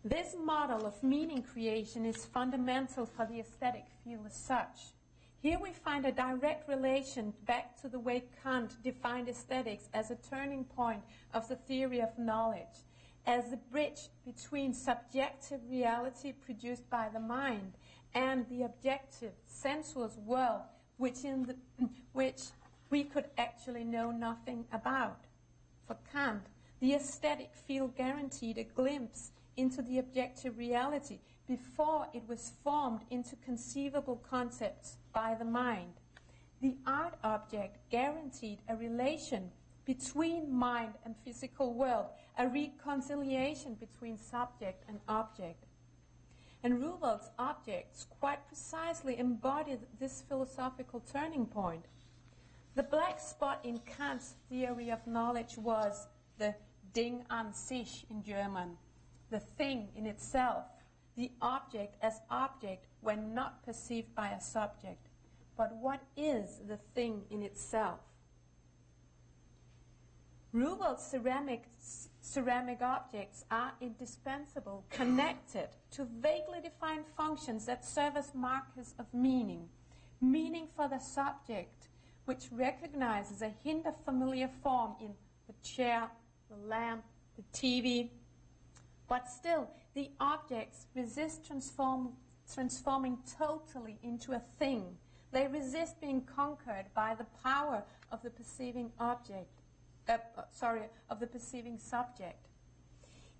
This model of meaning creation is fundamental for the aesthetic field as such. Here we find a direct relation back to the way Kant defined aesthetics as a turning point of the theory of knowledge, as the bridge between subjective reality produced by the mind and the objective, sensuous world which we could actually know nothing about. For Kant, The aesthetic field guaranteed a glimpse into the objective reality before it was formed into conceivable concepts by the mind. The art object guaranteed a relation between mind and physical world, a reconciliation between subject and object. And Ruwald's objects quite precisely embodied this philosophical turning point. The black spot in Kant's theory of knowledge was the Ding an sich in German, the thing in itself, the object as object when not perceived by a subject. But what is the thing in itself? Ruwald's ceramic objects are indispensable, connected to vaguely defined functions that serve as markers of meaning. Meaning for the subject, which recognizes a hint of familiar form in the chair, the lamp, the TV. But still, the objects resist transforming totally into a thing. They resist being conquered by the power of the perceiving object. Of the perceiving subject.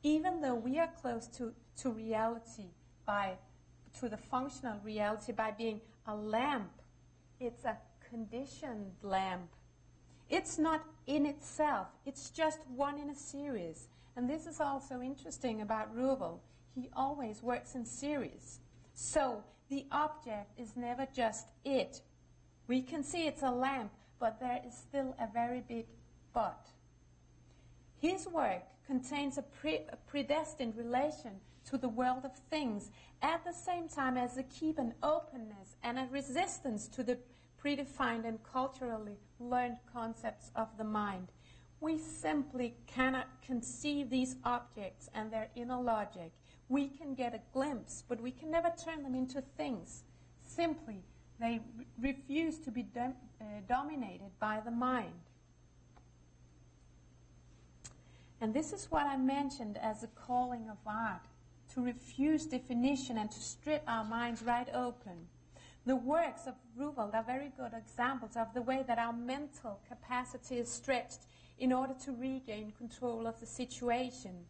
Even though we are close to reality to the functional reality by being a lamp, it's a conditioned lamp. It's not in itself, it's just one in a series. And this is also interesting about Ruwald. He always works in series. So the object is never just it. We can see it's a lamp, but there is still a very big but. His work contains a predestined relation to the world of things, at the same time as a keep an openness and a resistance to the predefined and culturally learned concepts of the mind. We simply cannot conceive these objects and their inner logic. We can get a glimpse, but we can never turn them into things. Simply, they refuse to be dominated by the mind. And this is what I mentioned as a calling of art, to refuse definition and to strip our minds right open. The works of Ruwald are very good examples of the way that our mental capacity is stretched in order to regain control of the situation.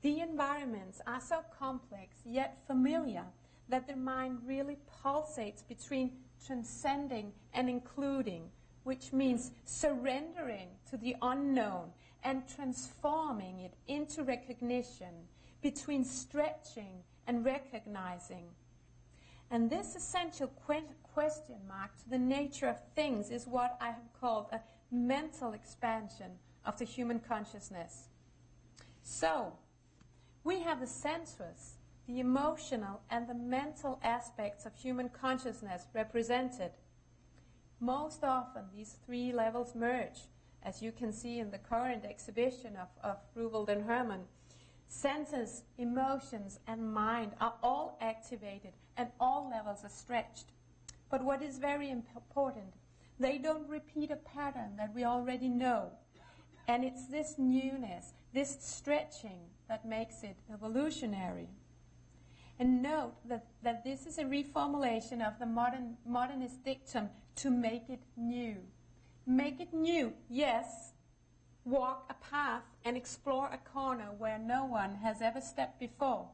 The environments are so complex yet familiar that the mind really pulsates between transcending and including, which means surrendering to the unknown and transforming it into recognition, between stretching and recognizing. And this essential question mark to the nature of things is what I have called a mental expansion of the human consciousness. So, we have the sensuous, the emotional, and the mental aspects of human consciousness represented. Most often, these three levels merge, as you can see in the current exhibition of Ruwald and Herman. Senses, emotions, and mind are all activated, and all levels are stretched. But what is very important, they don't repeat a pattern that we already know. And it's this newness, this stretching, that makes it evolutionary. And note that this is a reformulation of the modernist dictum to make it new. Make it new, yes. Walk a path and explore a corner where no one has ever stepped before.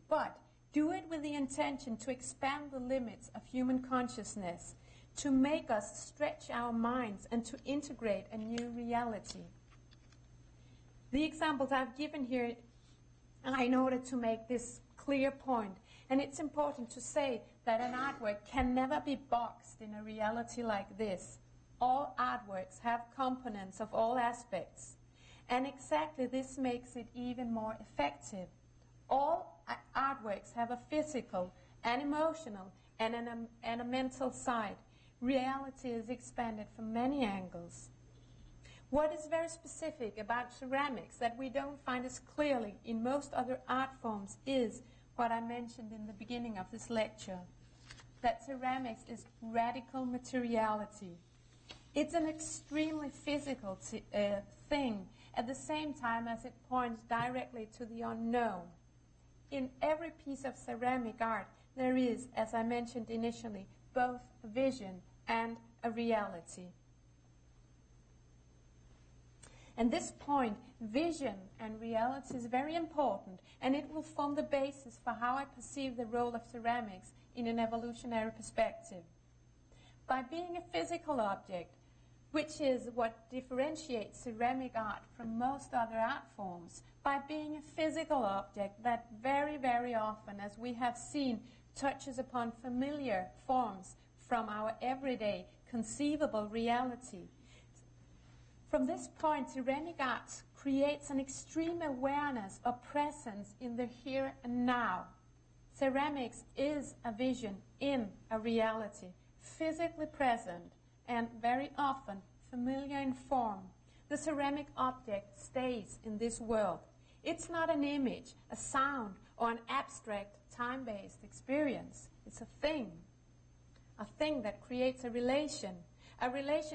But do it with the intention to expand the limits of human consciousness, to make us stretch our minds and to integrate a new reality. The examples I've given here are in order to make this clear point. And it's important to say that an artwork can never be boxed in a reality like this. All artworks have components of all aspects. And exactly this makes it even more effective. All artworks have a physical, an emotional, and a mental side. Reality is expanded from many angles. What is very specific about ceramics that we don't find as clearly in most other art forms is what I mentioned in the beginning of this lecture, that ceramics is radical materiality. It's an extremely physical thing at the same time as it points directly to the unknown. In every piece of ceramic art, there is, as I mentioned initially, both a vision and a reality. And this point, vision and reality, is very important, and it will form the basis for how I perceive the role of ceramics in an evolutionary perspective. By being a physical object, which is what differentiates ceramic art from most other art forms, by being a physical object that very, very often, as we have seen, touches upon familiar forms from our everyday conceivable reality. From this point, ceramic art creates an extreme awareness of presence in the here and now. Ceramics is a vision in a reality, physically present and very often familiar in form. The ceramic object stays in this world. It's not an image, a sound, or an abstract time-based experience. It's a thing that creates a relation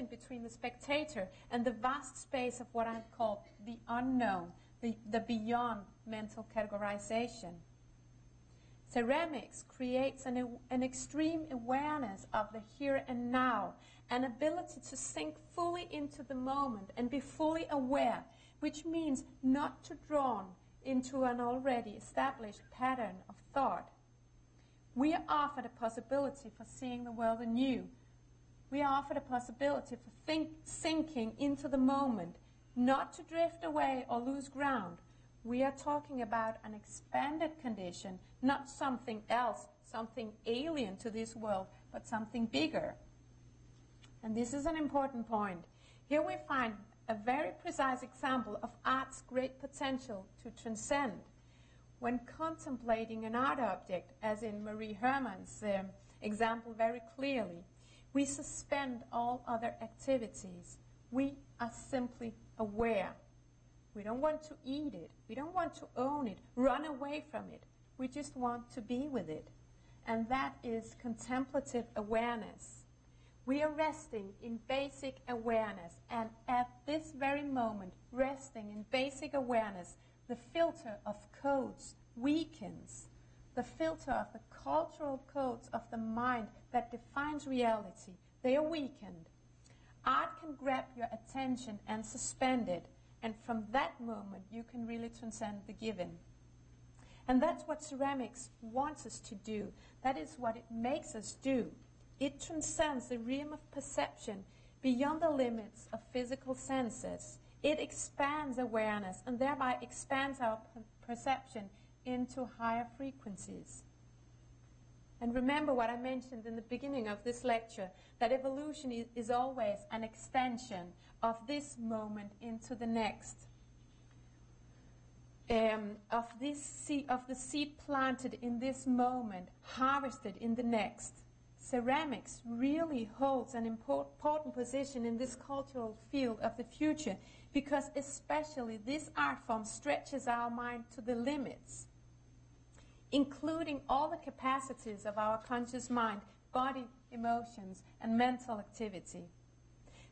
between the spectator and the vast space of what I call the unknown, the beyond mental categorization. Ceramics creates an extreme awareness of the here and now, an ability to sink fully into the moment and be fully aware, which means not to drawn into an already established pattern of thought. We are offered a possibility for seeing the world anew. We are offered a possibility for sinking into the moment, not to drift away or lose ground. We are talking about an expanded condition, not something else, something alien to this world, but something bigger. And this is an important point. Here we find a very precise example of art's great potential to transcend. When contemplating an art object, as in Marie Hermann's example very clearly, we suspend all other activities. We are simply aware. We don't want to eat it. We don't want to own it, run away from it. We just want to be with it. And that is contemplative awareness. We are resting in basic awareness, and at this very moment, resting in basic awareness, the filter of codes weakens. The filter of the cultural codes of the mind that defines reality, they are weakened. Art can grab your attention and suspend it, and from that moment, you can really transcend the given. And that's what ceramics wants us to do. That is what it makes us do. It transcends the realm of perception beyond the limits of physical senses. It expands awareness and thereby expands our perception into higher frequencies. And remember what I mentioned in the beginning of this lecture, that evolution is always an extension of this moment into the next. Of the seed planted in this moment, harvested in the next. Ceramics really holds an important position in this cultural field of the future, because especially this art form stretches our mind to the limits, including all the capacities of our conscious mind, body, emotions, and mental activity.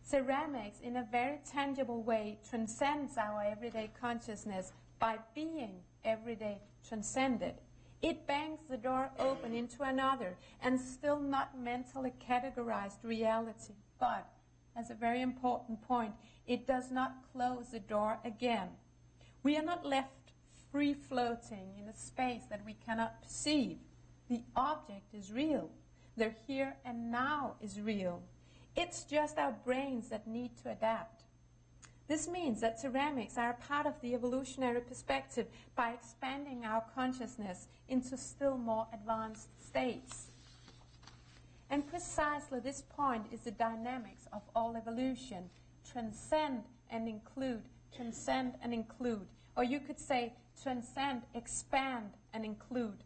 Ceramics, in a very tangible way, transcends our everyday consciousness by being everyday transcended. It bangs the door open into another and still not mentally categorized reality. But, as a very important point, it does not close the door again. We are not left free-floating in a space that we cannot perceive. The object is real. The here and now is real. It's just our brains that need to adapt. This means that ceramics are a part of the evolutionary perspective by expanding our consciousness into still more advanced states. And precisely this point is the dynamics of all evolution. Transcend and include, transcend and include. Or you could say transcend, expand and include.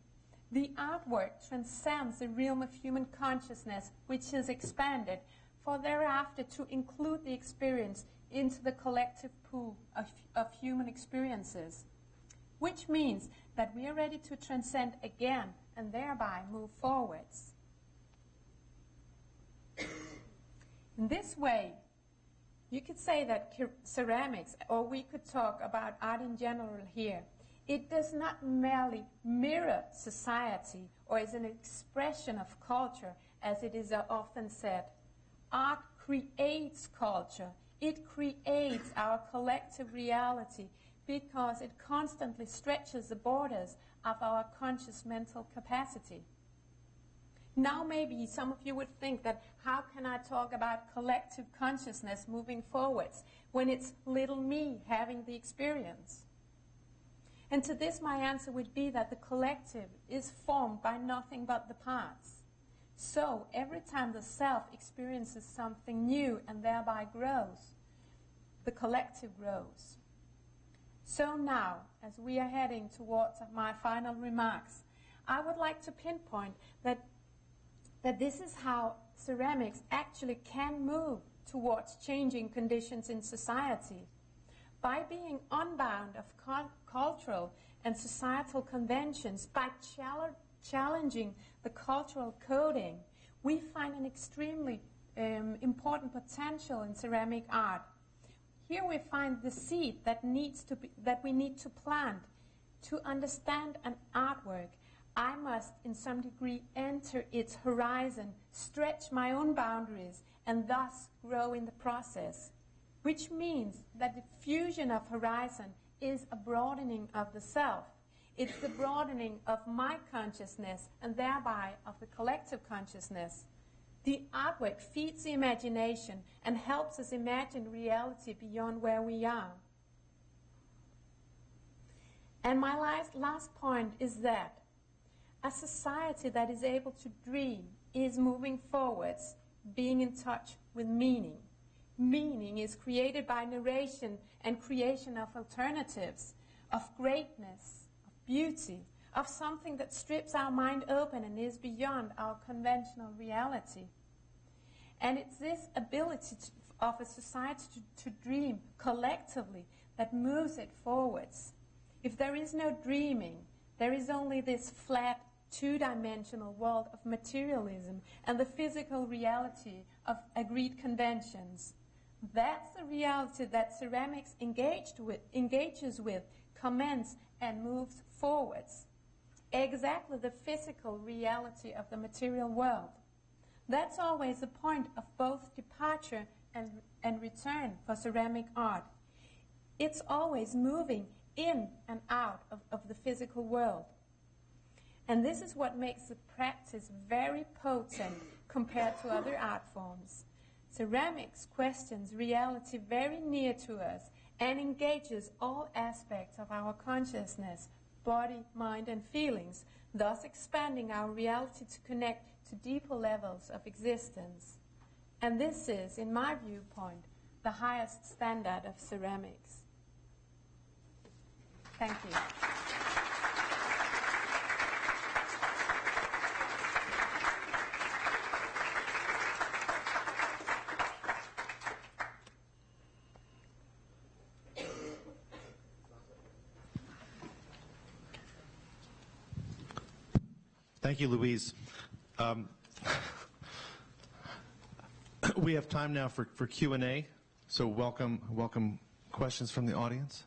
The artwork transcends the realm of human consciousness, which is expanded, for thereafter to include the experience into the collective pool of human experiences, which means that we are ready to transcend again and thereby move forwards. In this way, you could say that ceramics, or we could talk about art in general here, it does not merely mirror society or is an expression of culture, as it is often said. Art creates culture. It creates our collective reality because it constantly stretches the borders of our conscious mental capacity. Now maybe some of you would think that how can I talk about collective consciousness moving forwards when it's little me having the experience? And to this my answer would be that the collective is formed by nothing but the parts. So every time the self experiences something new and thereby grows, the collective grows. So now, as we are heading towards my final remarks, I would like to pinpoint that this is how ceramics actually can move towards changing conditions in society. By being unbound of cultural and societal conventions, by challenging the cultural coding, we find an extremely important potential in ceramic art. Here we find the seed that we need to plant. To understand an artwork, I must, in some degree, enter its horizon, stretch my own boundaries, and thus grow in the process. Which means that the fusion of horizon is a broadening of the self. It's the broadening of my consciousness and thereby of the collective consciousness. The artwork feeds the imagination and helps us imagine reality beyond where we are. And my last point is that a society that is able to dream is moving forwards, being in touch with meaning. Meaning is created by narration and creation of alternatives, of greatness, of beauty, of something that strips our mind open and is beyond our conventional reality. And it's this ability of a society to dream collectively that moves it forwards. If there is no dreaming, there is only this flat, two-dimensional world of materialism and the physical reality of agreed conventions. That's the reality that ceramics engages with, comments, and moves forwards. Exactly the physical reality of the material world. That's always the point of both departure and return for ceramic art. It's always moving in and out of the physical world. And this is what makes the practice very potent compared to other art forms. Ceramics questions reality very near to us and engages all aspects of our consciousness, body, mind, and feelings, thus expanding our reality to connect to deeper levels of existence. And this is, in my viewpoint, the highest standard of ceramics. Thank you.
Thank you, Louise. We have time now for Q&A, so welcome questions from the audience.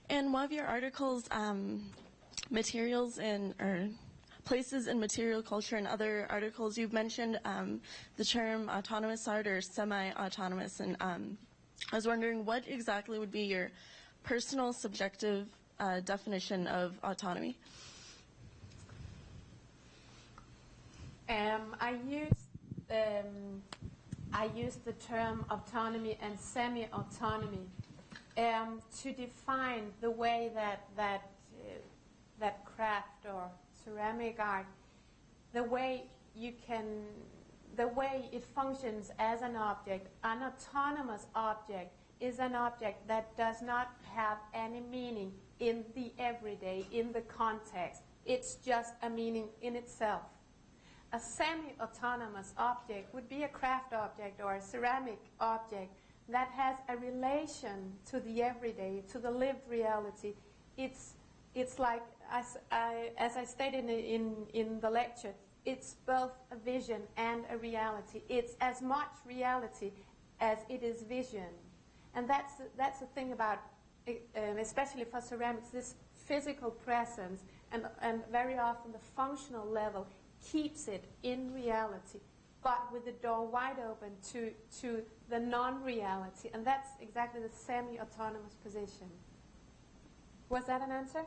In one of your articles, materials or places in material culture and other articles, you've mentioned the term autonomous art or semi-autonomous, and I was wondering what exactly would be your personal subjective definition of autonomy?
I use the term autonomy and semi-autonomy to define the way that craft or ceramic art, the way it functions as an object. An autonomous object is an object that does not have any meaning in the everyday, in the context. It's just a meaning in itself. A semi-autonomous object would be a craft object or a ceramic object that has a relation to the everyday, to the lived reality. It's like, as I stated in the lecture, it's both a vision and a reality. It's as much reality as it is vision. And that's the thing about, especially for ceramics, this physical presence and very often the functional level keeps it in reality, but with the door wide open to the non-reality, and that's exactly the semi-autonomous position. Was that an answer?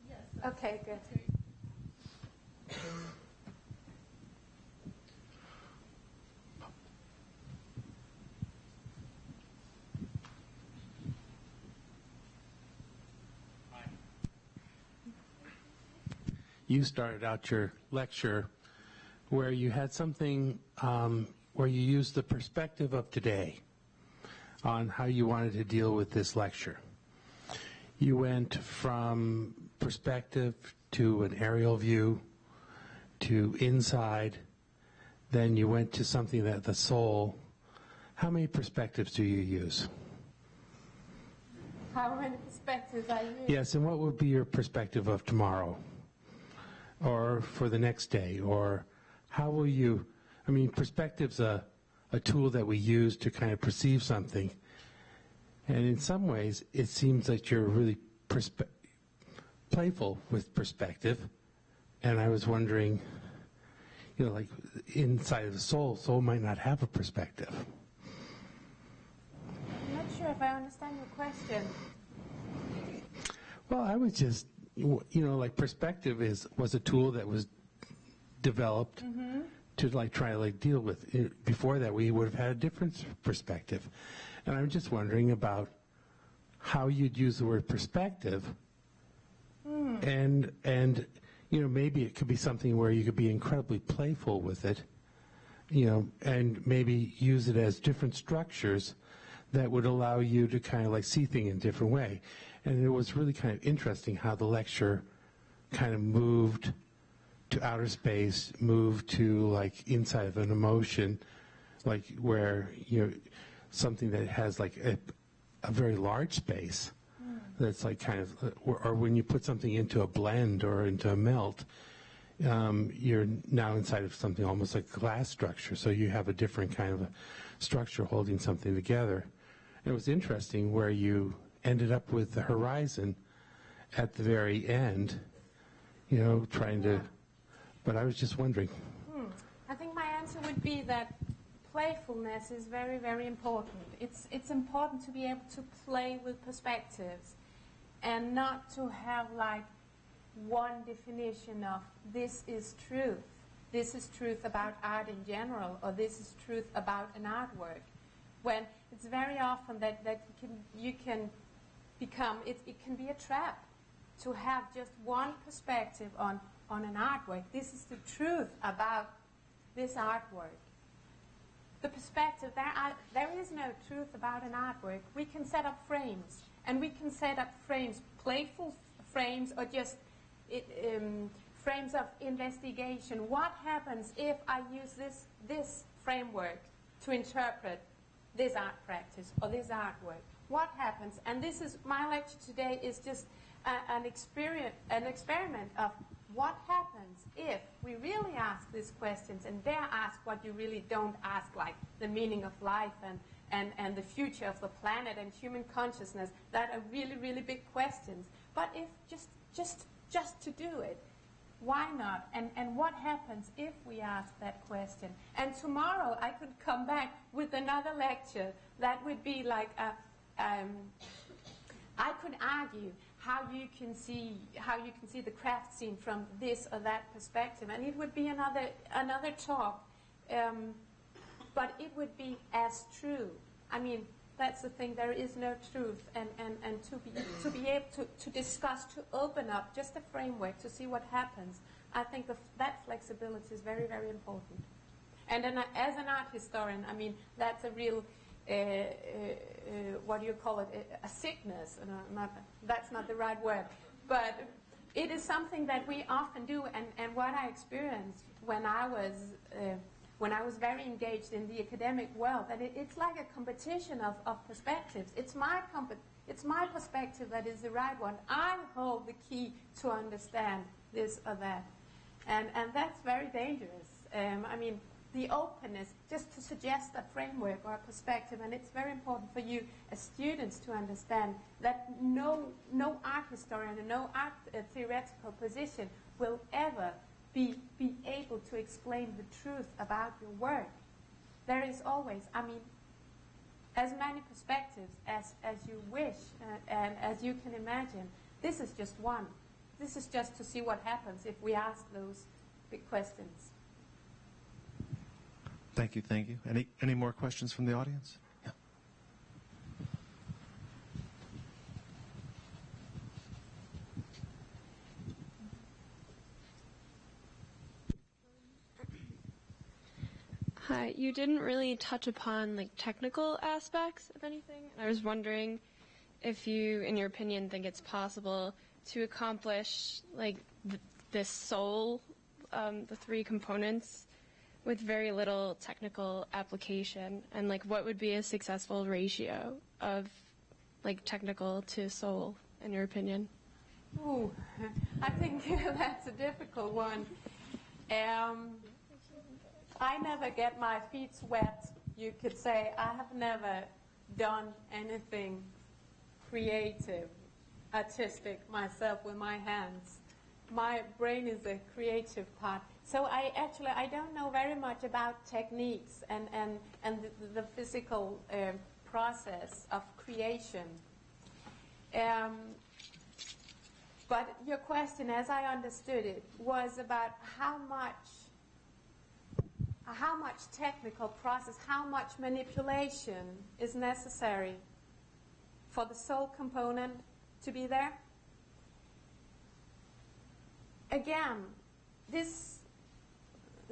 Yes.
Okay, good.
You started out your lecture where you had something where you used the perspective of today on how you wanted to deal with this lecture. You went from perspective to an aerial view to inside, then you went to something that the soul. How many perspectives do you use?
How many perspectives I use?
Yes, and what would be your perspective of tomorrow? Or for the next day? Or how will you, I mean, perspective's a tool that we use to kind of perceive something. And in some ways, it seems that you're really playful with perspective. And I was wondering, you know, like inside of the soul might not have a perspective.
I'm not sure if I understand your question.
Well, I was just, you know, like perspective was a tool that was developed to like try to like deal with. Before that, we would have had a different perspective. And I'm just wondering about how you'd use the word perspective. And you know, maybe it could be something where you could be incredibly playful with it, you know, and maybe use it as different structures that would allow you to kind of like see things in a different way. And it was really kind of interesting how the lecture kind of moved to outer space, moved to like inside of an emotion, like where, you know, something that has like a very large space that's like kind of, or when you put something into a blend or into a melt, you're now inside of something almost like a glass structure. So you have a different kind of a structure holding something together. And it was interesting where you ended up with the horizon at the very end, you know, trying to, but I was just wondering.
I think my answer would be that playfulness is very, very important. It's important to be able to play with perspectives and not to have like one definition of this is truth. This is truth about art in general, or this is truth about an artwork. When it's very often that you can become, it can be a trap to have just one perspective on an artwork. This is the truth about this artwork. The perspective, there is no truth about an artwork. We can set up frames, and we can set up frames, playful frames, or just frames of investigation. What happens if I use this framework to interpret this art practice or this artwork? What happens? And this is, my lecture today is just an experiment of what happens if we really ask these questions and dare ask what you really don't ask, like the meaning of life and the future of the planet and human consciousness. That are really, really big questions. But if just to do it, why not? And what happens if we ask that question? And tomorrow I could come back with another lecture that would be like I could argue how you can see the craft scene from this or that perspective, and it would be another talk, but it would be as true. I mean, that's the thing. There is no truth, and to be able to discuss, to open up just a framework to see what happens. I think that flexibility is very, very important. And then, as an art historian, I mean, that's a real what do you call it? A sickness. That's not the right word, but it is something that we often do. And what I experienced when I was very engaged in the academic world, that it's like a competition of perspectives. It's my perspective that is the right one. I hold the key to understand this or that, and that's very dangerous. I mean, the openness, just to suggest a framework or a perspective. And it's very important for you as students to understand that no art historian and no art theoretical position will ever be able to explain the truth about your work. There is always, I mean, as many perspectives as you wish and as you can imagine. This is just one. This is just to see what happens if we ask those big questions.
Thank you, thank you. Any more questions from the audience? Yeah.
Hi, you didn't really touch upon like technical aspects of anything. I was wondering if you, in your opinion, think it's possible to accomplish like this soul, the three components, with very little technical application, and like what would be a successful ratio of like technical to soul, in your opinion?
Ooh, I think that's a difficult one. I never get my feet wet, you could say. I have never done anything creative, artistic myself with my hands. My brain is a creative part. So I don't know very much about techniques and the physical process of creation. But your question, as I understood it, was about how much technical process, how much manipulation is necessary for the soul component to be there. Again, this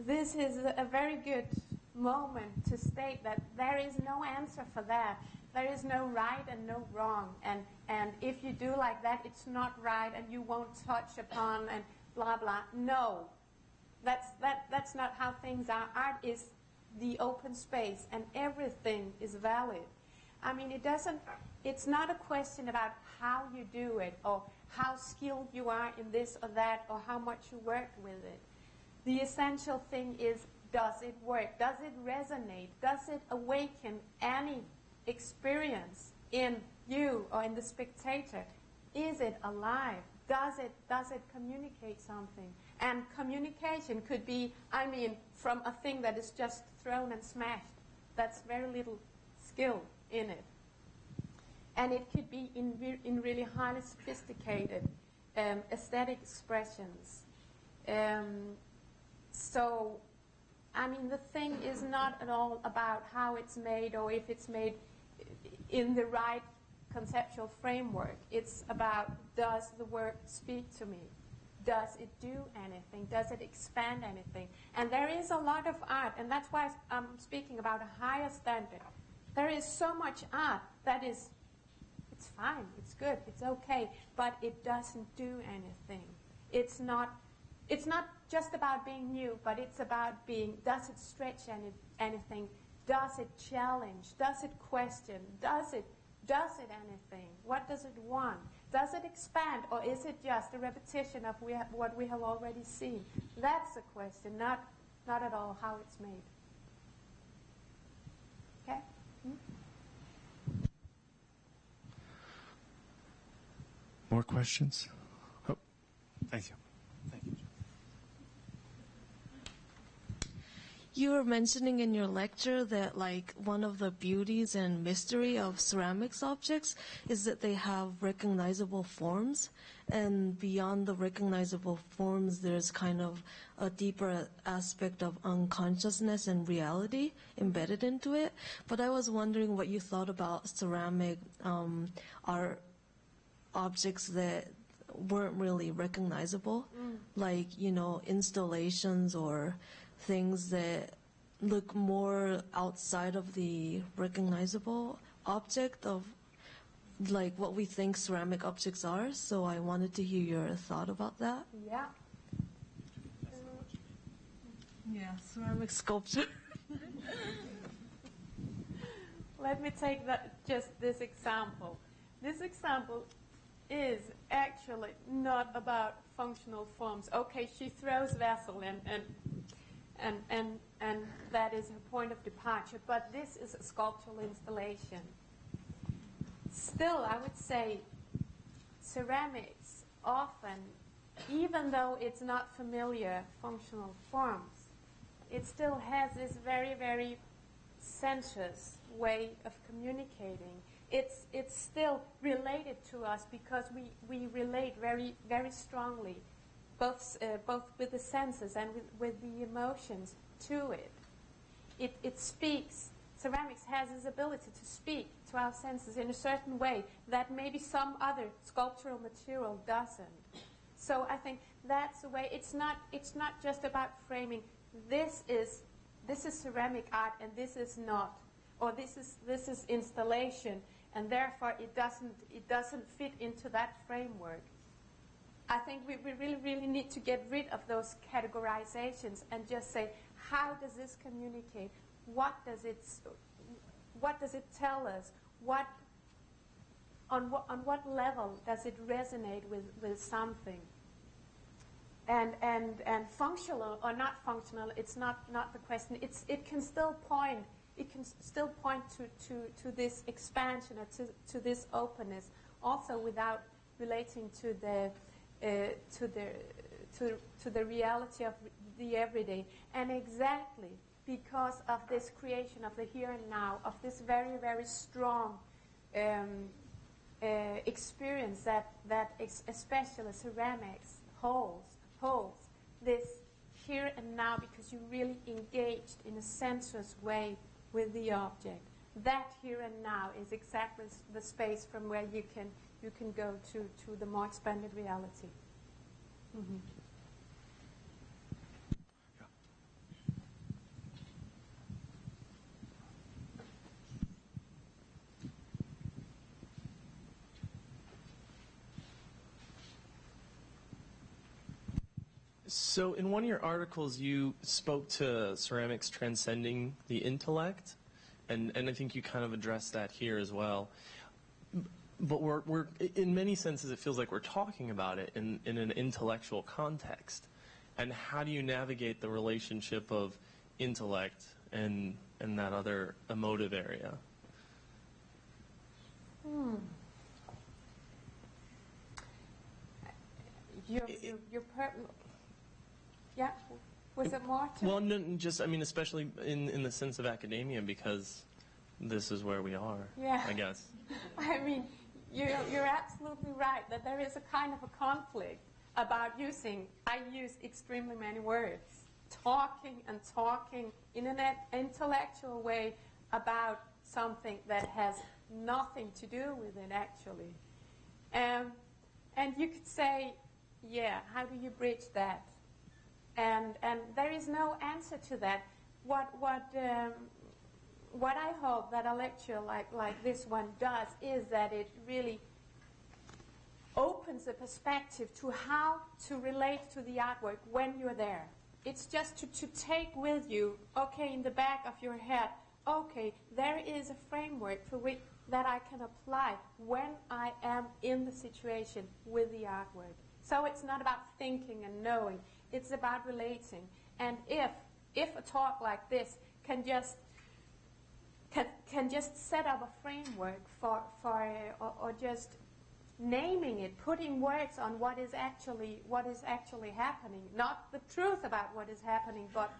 is a very good moment to state that there is no answer for that. There is no right and no wrong. And if you do like that, it's not right and you won't touch upon and blah, blah. No. That's not how things are. Art is the open space and everything is valid. I mean, it's not a question about how you do it or how skilled you are in this or that or how much you work with it. The essential thing is, does it work? Does it resonate? Does it awaken any experience in you or in the spectator? Is it alive? Does it communicate something? And communication could be, I mean, from a thing that is just thrown and smashed. That's very little skill in it. And it could be in really highly sophisticated aesthetic expressions. So, I mean, the thing is not at all about how it's made or if it's made in the right conceptual framework. It's about, does the work speak to me? Does it do anything? Does it expand anything? And there is a lot of art, and that's why I'm speaking about a higher standard. There is so much art that is, it's fine, it's good, it's okay, but it doesn't do anything. It's not just about being new, but it's about being, does it stretch anything? Does it challenge? Does it question? Does it anything? What does it want? Does it expand, or is it just a repetition of what we have already seen? That's the question, not at all how it's made. Okay?
More questions? Oh, thank you. Thank you.
You were mentioning in your lecture that like one of the beauties and mystery of ceramics objects is that they have recognizable forms, and beyond the recognizable forms there's kind of a deeper aspect of unconsciousness and reality embedded into it. But I was wondering what you thought about ceramic art objects that weren't really recognizable, like, you know, installations or things that look more outside of the recognizable object of like what we think ceramic objects are. So I wanted to hear your thought about that.
Yeah.
Yeah, ceramic sculpture.
Let me take just this example. This example is actually not about functional forms. Okay, she throws vessel and and that is her point of departure. But this is a sculptural installation. Still, I would say ceramics often, even though it's not familiar functional forms, it still has this very, very sensuous way of communicating. It's still related to us because we relate very, very strongly, both with the senses and with the emotions to it. It speaks. Ceramics has this ability to speak to our senses in a certain way that maybe some other sculptural material doesn't. So I think that's the way. It's not just about framing. This is ceramic art, and this is not, or this is installation, and therefore it doesn't fit into that framework. I think we really, really need to get rid of those categorizations and just say, how does this communicate? What does it tell us? On what level does it resonate with something? And functional or not functional, it's not the question. It can still point to this expansion or to this openness, also without relating to the reality of the everyday. And exactly because of this creation of the here and now, of this very, very strong experience that especially ceramics holds this here and now, because you really engaged in a sensuous way with the object. That here and now is exactly the space from where you can go to the more expanded reality. Mm-hmm.
So in one of your articles, you spoke to ceramics transcending the intellect, and I think you kind of addressed that here as well. But we're in many senses, it feels like we're talking about it in an intellectual context. And how do you navigate the relationship of intellect and that other emotive area?
Yeah, was it more to?
Well, no, just, I mean, especially in the sense of academia, because this is where we are,
yeah.
I guess.
I mean, you're absolutely right that there is a kind of a conflict about I use extremely many words, talking in an intellectual way about something that has nothing to do with it, actually. And you could say, yeah, how do you bridge that? And there is no answer to that. What I hope that a lecture like this one does is that it really opens a perspective to how to relate to the artwork when you're there. It's just to take with you, okay, in the back of your head, okay, there is a framework for which that I can apply when I am in the situation with the artwork. So it's not about thinking and knowing. It's about relating. And if a talk like this can just set up a framework for or just naming it, putting words on what is actually happening, not the truth about what is happening, but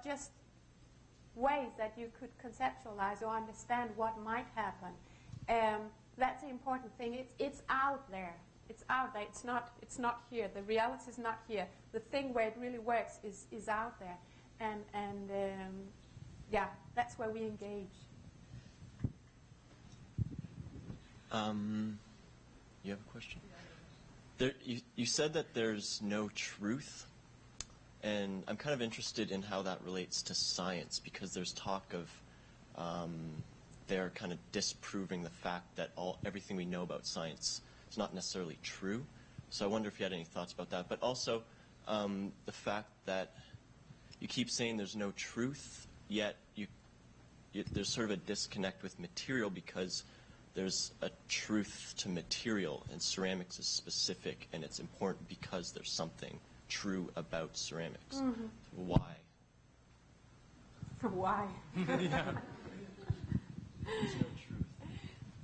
just ways that you could conceptualize or understand what might happen. That's the important thing. It's out there. It's out there. It's not here. The reality is not here. The thing where it really works is out there, and yeah, that's where we engage.
You have a question? You said that there's no truth, and I'm kind of interested in how that relates to science, because there's talk of they're kind of disproving the fact that everything we know about science is not necessarily true. So I wonder if you had any thoughts about that. But also the fact that you keep saying there's no truth, yet there's sort of a disconnect with material, because there's a truth to material, and ceramics is specific, and it's important because there's something true about ceramics. Mm-hmm. Why?
Why?
Yeah.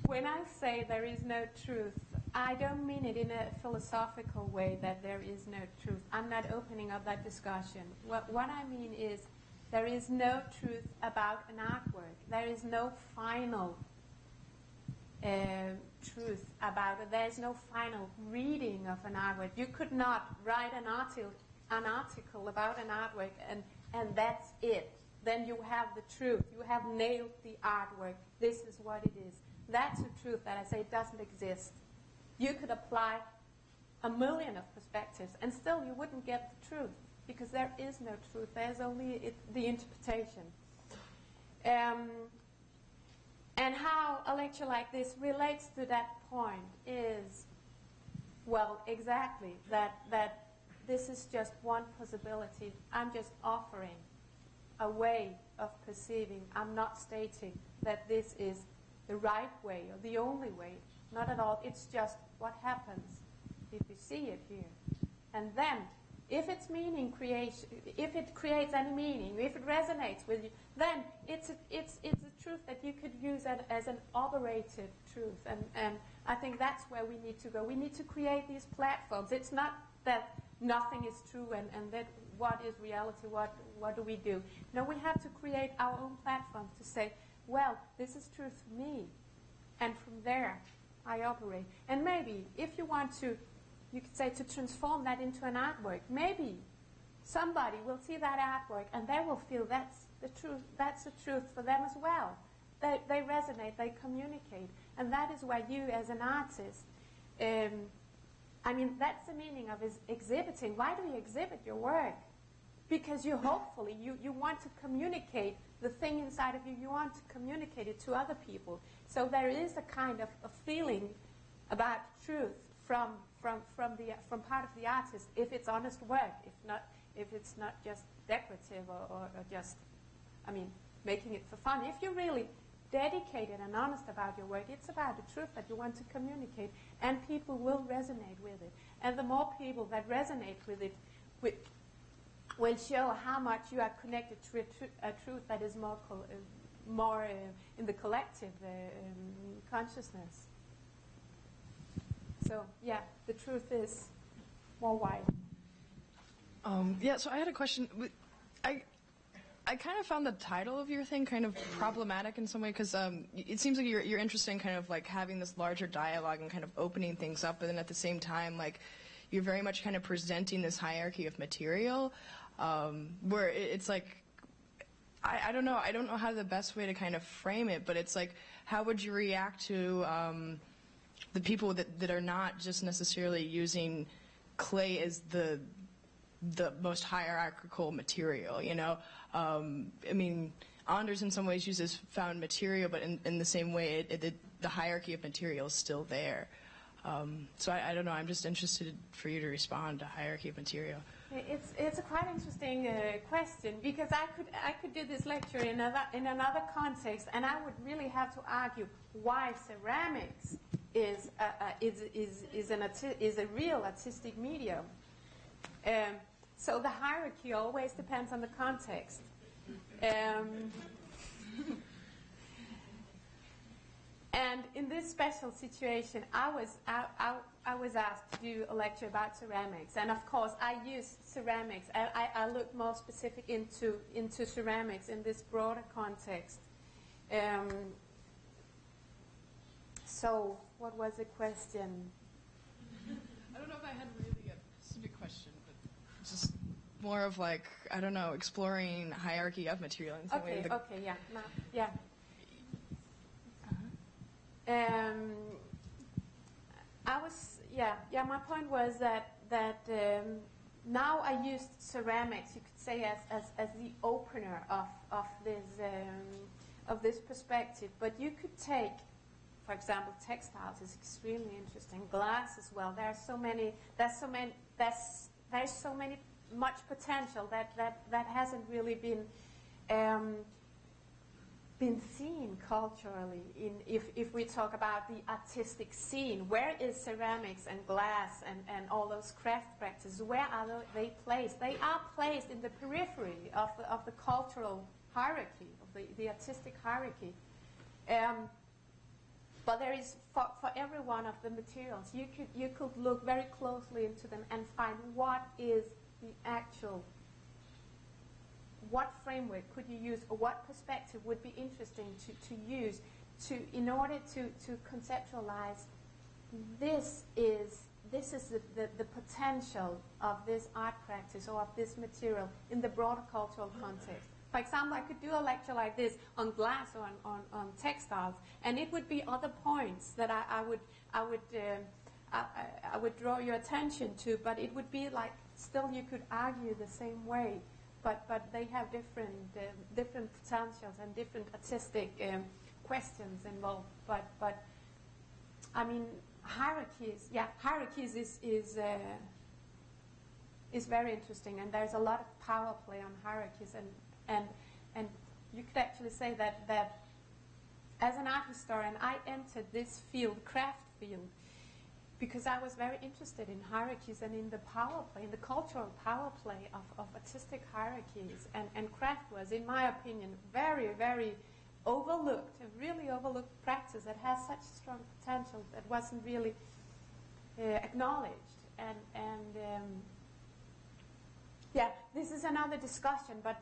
When I say there is no truth, I don't mean it in a philosophical way that there is no truth. I'm not opening up that discussion. What I mean is there is no truth about an artwork. There is no final truth about it. There is no final reading of an artwork. You could not write an article about an artwork and that's it. Then you have the truth. You have nailed the artwork. This is what it is. That's the truth that I say doesn't exist. You could apply a million of perspectives and still you wouldn't get the truth because there is no truth. There's only the interpretation. And how a lecture like this relates to that point is, well, exactly, that this is just one possibility. I'm just offering a way of perceiving. I'm not stating that this is the right way or the only way. Not at all. It's just what happens if you see it here. And then, if its meaning creation, if it creates any meaning, if it resonates with you, then it's a truth that you could use as an operative truth. And I think that's where we need to go. We need to create these platforms. It's not that nothing is true and that what is reality, what do we do? No, we have to create our own platforms to say, well, this is truth for me. And from there, I operate. And maybe, if you want to, you could say to transform that into an artwork. Maybe somebody will see that artwork and they will feel that's the truth. That's the truth for them as well. They resonate, they communicate. And that is where you, as an artist, that's the meaning of exhibiting. Why do you exhibit your work? Because you hopefully, you want to communicate the thing inside of you. You want to communicate it to other people. So there is a kind of a feeling about truth from part of the artist, if it's honest work, if it's not just decorative or just, making it for fun. If you're really dedicated and honest about your work, it's about the truth that you want to communicate, and people will resonate with it. And the more people that resonate with it, will show how much you are connected to a truth that is more in the collective consciousness. So, yeah, the truth is more wide.
So I had a question. I kind of found the title of your thing kind of problematic in some way because it seems like you're interested in kind of like having this larger dialogue and kind of opening things up, but then at the same time, like, you're very much kind of presenting this hierarchy of material where it's like, I don't know how the best way to kind of frame it, but it's like, how would you react to the people that are not just necessarily using clay as the most hierarchical material, you know? Anders in some ways uses found material, but in the same way, the hierarchy of material is still there. So I don't know, I'm just interested for you to respond to hierarchy of material.
It's a quite interesting question, because I could do this lecture in another context, and I would really have to argue why ceramics is a real artistic medium. So the hierarchy always depends on the context. And in this special situation, I was asked to do a lecture about ceramics, and of course I used ceramics. I looked more specific into ceramics in this broader context. So what was the question?
I don't know if I had really a specific question, but just more of like, I don't know, exploring hierarchy of material in some way.
Yeah. My point was that now I used ceramics, you could say, as the opener of this perspective. But you could take, for example, textiles is extremely interesting. Glass as well. There's so much potential that hasn't really been been seen culturally if we talk about the artistic scene. Where is ceramics and glass and all those craft practices? Where are they placed? They are placed in the periphery of the cultural hierarchy, of the artistic hierarchy. But there is, for every one of the materials, you could look very closely into them and find what is the actual, what framework could you use, or what perspective would be interesting to use in order to conceptualize this is the potential of this art practice or of this material in the broader cultural context. For example, I could do a lecture like this on glass or on textiles, and it would be other points that I would draw your attention to, but it would be like still you could argue the same way, but they have different potentials and different artistic questions involved. But I mean, hierarchies is very interesting, and there's a lot of power play on hierarchies, and you could actually say that as an art historian, I entered this field, craft field, because I was very interested in hierarchies and in the power play, in the cultural power play of artistic hierarchies. And craft was, in my opinion, very, very overlooked, a really overlooked practice that has such strong potential that wasn't really acknowledged. Yeah, this is another discussion, but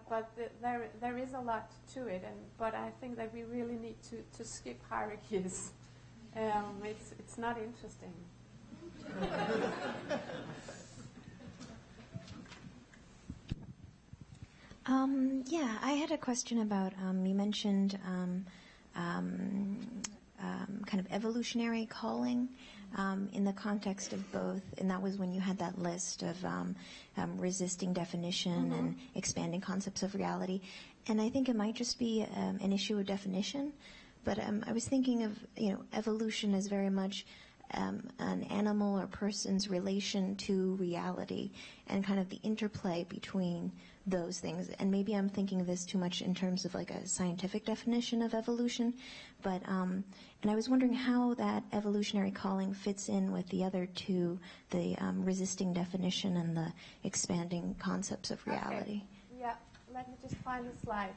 there is a lot to it, but I think that we really need to skip hierarchies. It's not interesting.
Yeah, I had a question about, you mentioned kind of evolutionary calling in the context of both, and that was when you had that list of resisting definition and expanding concepts of reality. And I think it might just be an issue of definition, but I was thinking of, evolution as very much an animal or person's relation to reality and kind of the interplay between those things. And maybe I'm thinking of this too much in terms of like a scientific definition of evolution, but and I was wondering how that evolutionary calling fits in with the other two, the resisting definition and the expanding concepts of reality.
Okay. Yeah, let me just find the slide.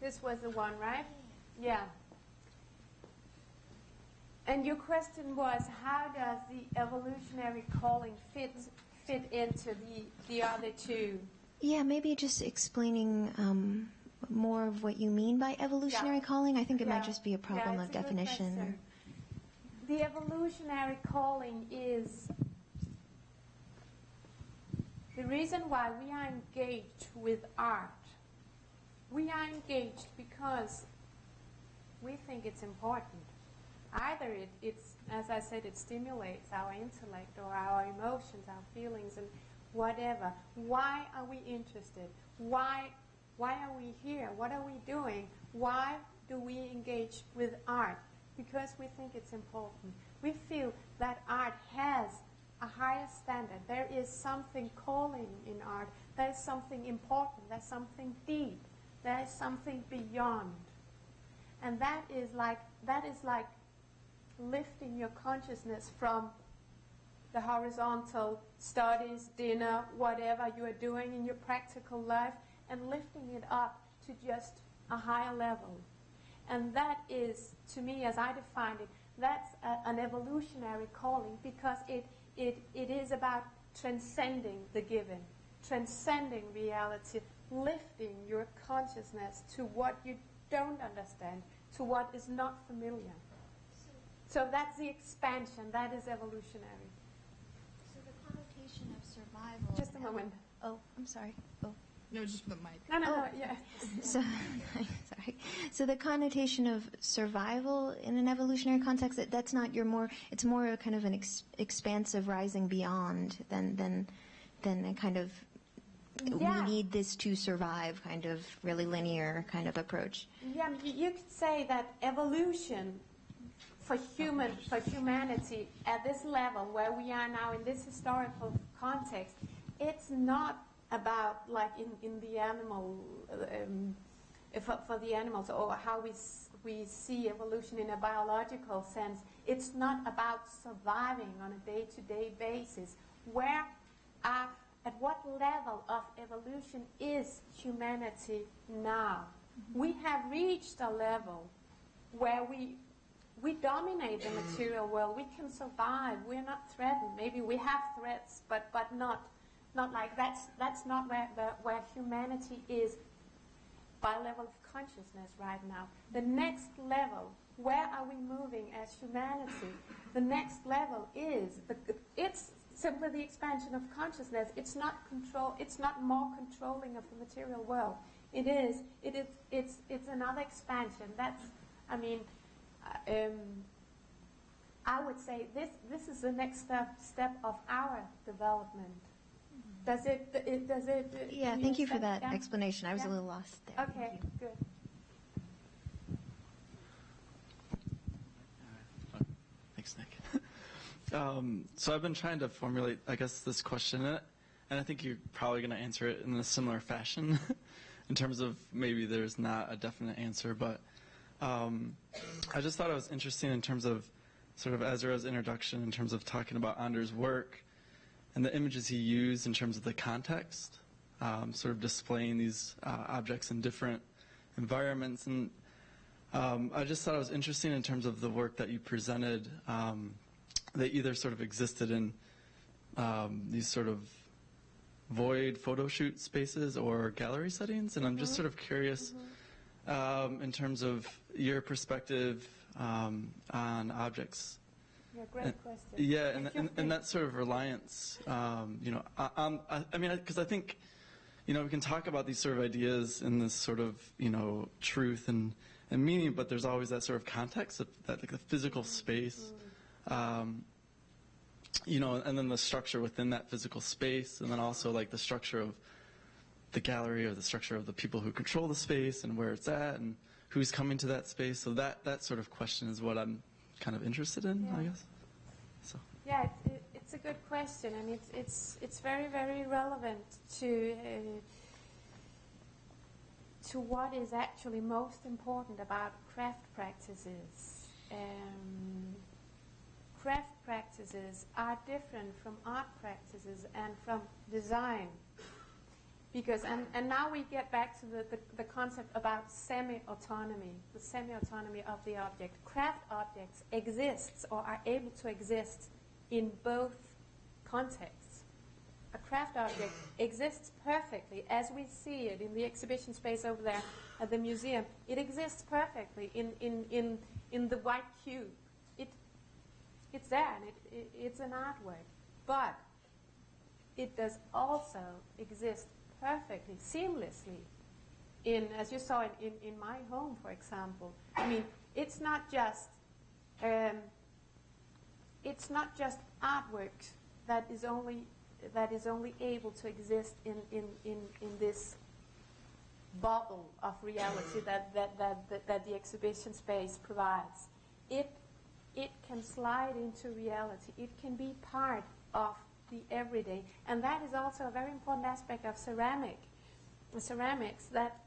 This was the one, right? Yeah. And your question was, how does the evolutionary calling fit into the other two?
Yeah, maybe just explaining more of what you mean by evolutionary calling. I think it might just be a problem of definition.
The evolutionary calling is the reason why we are engaged with art. We are engaged because we think it's important. Either it's, as I said, it stimulates our intellect or our emotions, our feelings, and whatever. Why are we interested? Why are we here? What are we doing? Why do we engage with art? Because we think it's important. We feel that art has a higher standard. There is something calling in art. There is something important. There's something deep. There is something beyond. And that is like lifting your consciousness from the horizontal studies, dinner, whatever you are doing in your practical life, and lifting it up to just a higher level. And that is, to me, as I defined it, that's an evolutionary calling, because it is about transcending the given, transcending reality, lifting your consciousness to what you don't understand, to what is not familiar. So that's the expansion. That is evolutionary.
So the connotation of survival...
Just a moment.
Oh, I'm sorry. Oh.
No, just the mic.
No, yeah.
So, sorry. So the connotation of survival in an evolutionary context, that's not it's more a kind of an expansive rising beyond than a kind of...
Yeah.
We need this to survive, kind of really linear kind of approach.
Yeah, you could say that evolution for humanity at this level where we are now in this historical context, it's not about like in the animal, for the animals, or how we see evolution in a biological sense. It's not about surviving on a day-to-day basis. At what level of evolution is humanity now? We have reached a level where we dominate the material world. We can survive. We're not threatened. Maybe we have threats, but not like that's not where humanity is by level of consciousness right now. The next level, where are we moving as humanity? The next level is it's simply the expansion of consciousness. It's not control. It's not more controlling of the material world. It's another expansion. I would say this is the next step of our development. Does it?
Yeah, thank you for that explanation. I was a little lost there.
Okay, good.
Thanks, Nick. So I've been trying to formulate, I guess, this question, and I think you're probably going to answer it in a similar fashion in terms of maybe there's not a definite answer, but I just thought it was interesting in terms of sort of Ezra's introduction in terms of talking about Anders' work and the images he used in terms of the context, sort of displaying these objects in different environments. And I just thought it was interesting in terms of the work that you presented. They either sort of existed in these sort of void photo shoot spaces or gallery settings. And I'm just sort of curious in terms of your perspective on objects.
Yeah, great question.
Yeah, and that sort of reliance, I mean, because I think, we can talk about these sort of ideas in this sort of, truth and meaning, but there's always that sort of context of that, like the physical space, and then the structure within that physical space, and then also like the structure of the gallery or the structure of the people who control the space and where it's at and who's coming to that space. So that sort of question is what I'm kind of interested in, I guess. So.
Yeah, it's a good question, and it's very, very relevant to what is actually most important about craft practices. Craft practices are different from art practices and from design. Because, and now we get back to the concept about semi-autonomy, the semi-autonomy of the object. Craft objects exists or are able to exist in both contexts. A craft object exists perfectly as we see it in the exhibition space over there at the museum. It exists perfectly in the white cube. It's there, and it's an artwork. But it does also exist perfectly, seamlessly, as you saw in my home, for example. I mean, it's not just artwork that is only able to exist in this bubble of reality that the exhibition space provides. It can slide into reality. It can be part of the everyday. And that is also a very important aspect of ceramics, that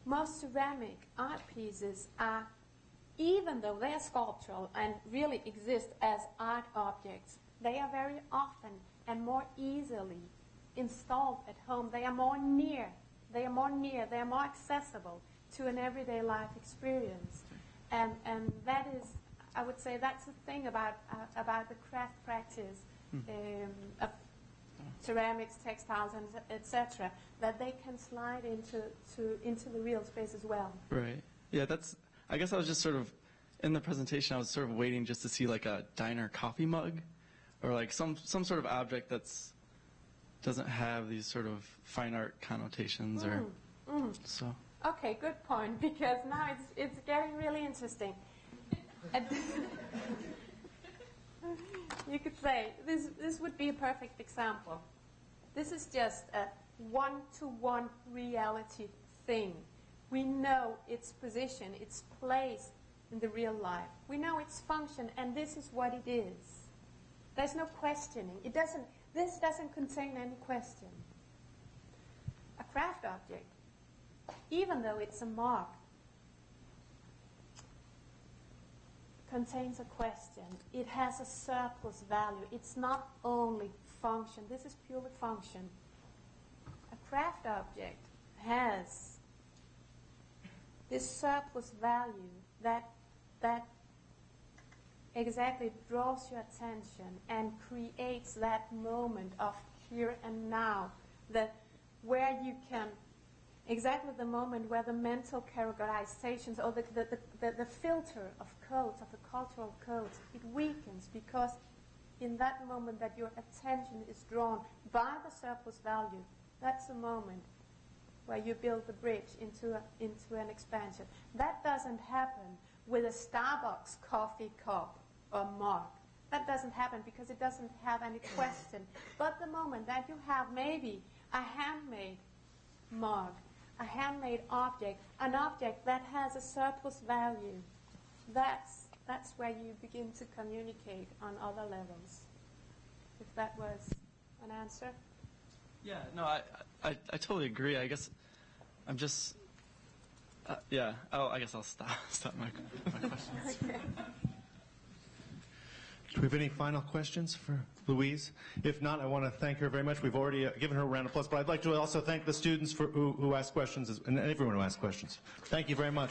most ceramic art pieces are, even though they are sculptural and really exist as art objects, they are very often and more easily installed at home. They are more near, they are more accessible to an everyday life experience. And that is, I would say, that's the thing about the craft practice of ceramics, textiles, and etc., that they can slide into the real space as well.
Right. Yeah, I guess I was just sort of, in the presentation, I was sort of waiting just to see like a diner coffee mug or like some sort of object that's doesn't have these sort of fine art connotations so.
Okay, good point, because now it's getting really interesting. You could say this would be a perfect example. This is just a one-to-one reality thing. We know its position, its place in the real life. We know its function, and this is what it is. There's no questioning. This doesn't contain any question. A craft object, even though it's a mark, contains a question. It has a surplus value. It's not only function. This is purely function. A craft object has this surplus value that exactly draws your attention and creates that moment of here and now, that where you can, exactly the moment where the mental categorizations or the filter of codes, of the cultural codes, it weakens, because in that moment that your attention is drawn by the surplus value, that's the moment where you build the bridge into an expansion. That doesn't happen with a Starbucks coffee cup or mark. That doesn't happen because it doesn't have any question. But the moment that you have maybe a handmade mark, a handmade object, an object that has a surplus value, that's where you begin to communicate on other levels. If that was an answer.
Yeah, no, I totally agree. I guess I'm just, yeah. Oh, I guess I'll stop my questions.
Okay.
Do we have any final questions for Louise? If not, I want to thank her very much. We've already given her a round of applause, but I'd like to also thank the students who asked questions and everyone who asked questions. Thank you very much.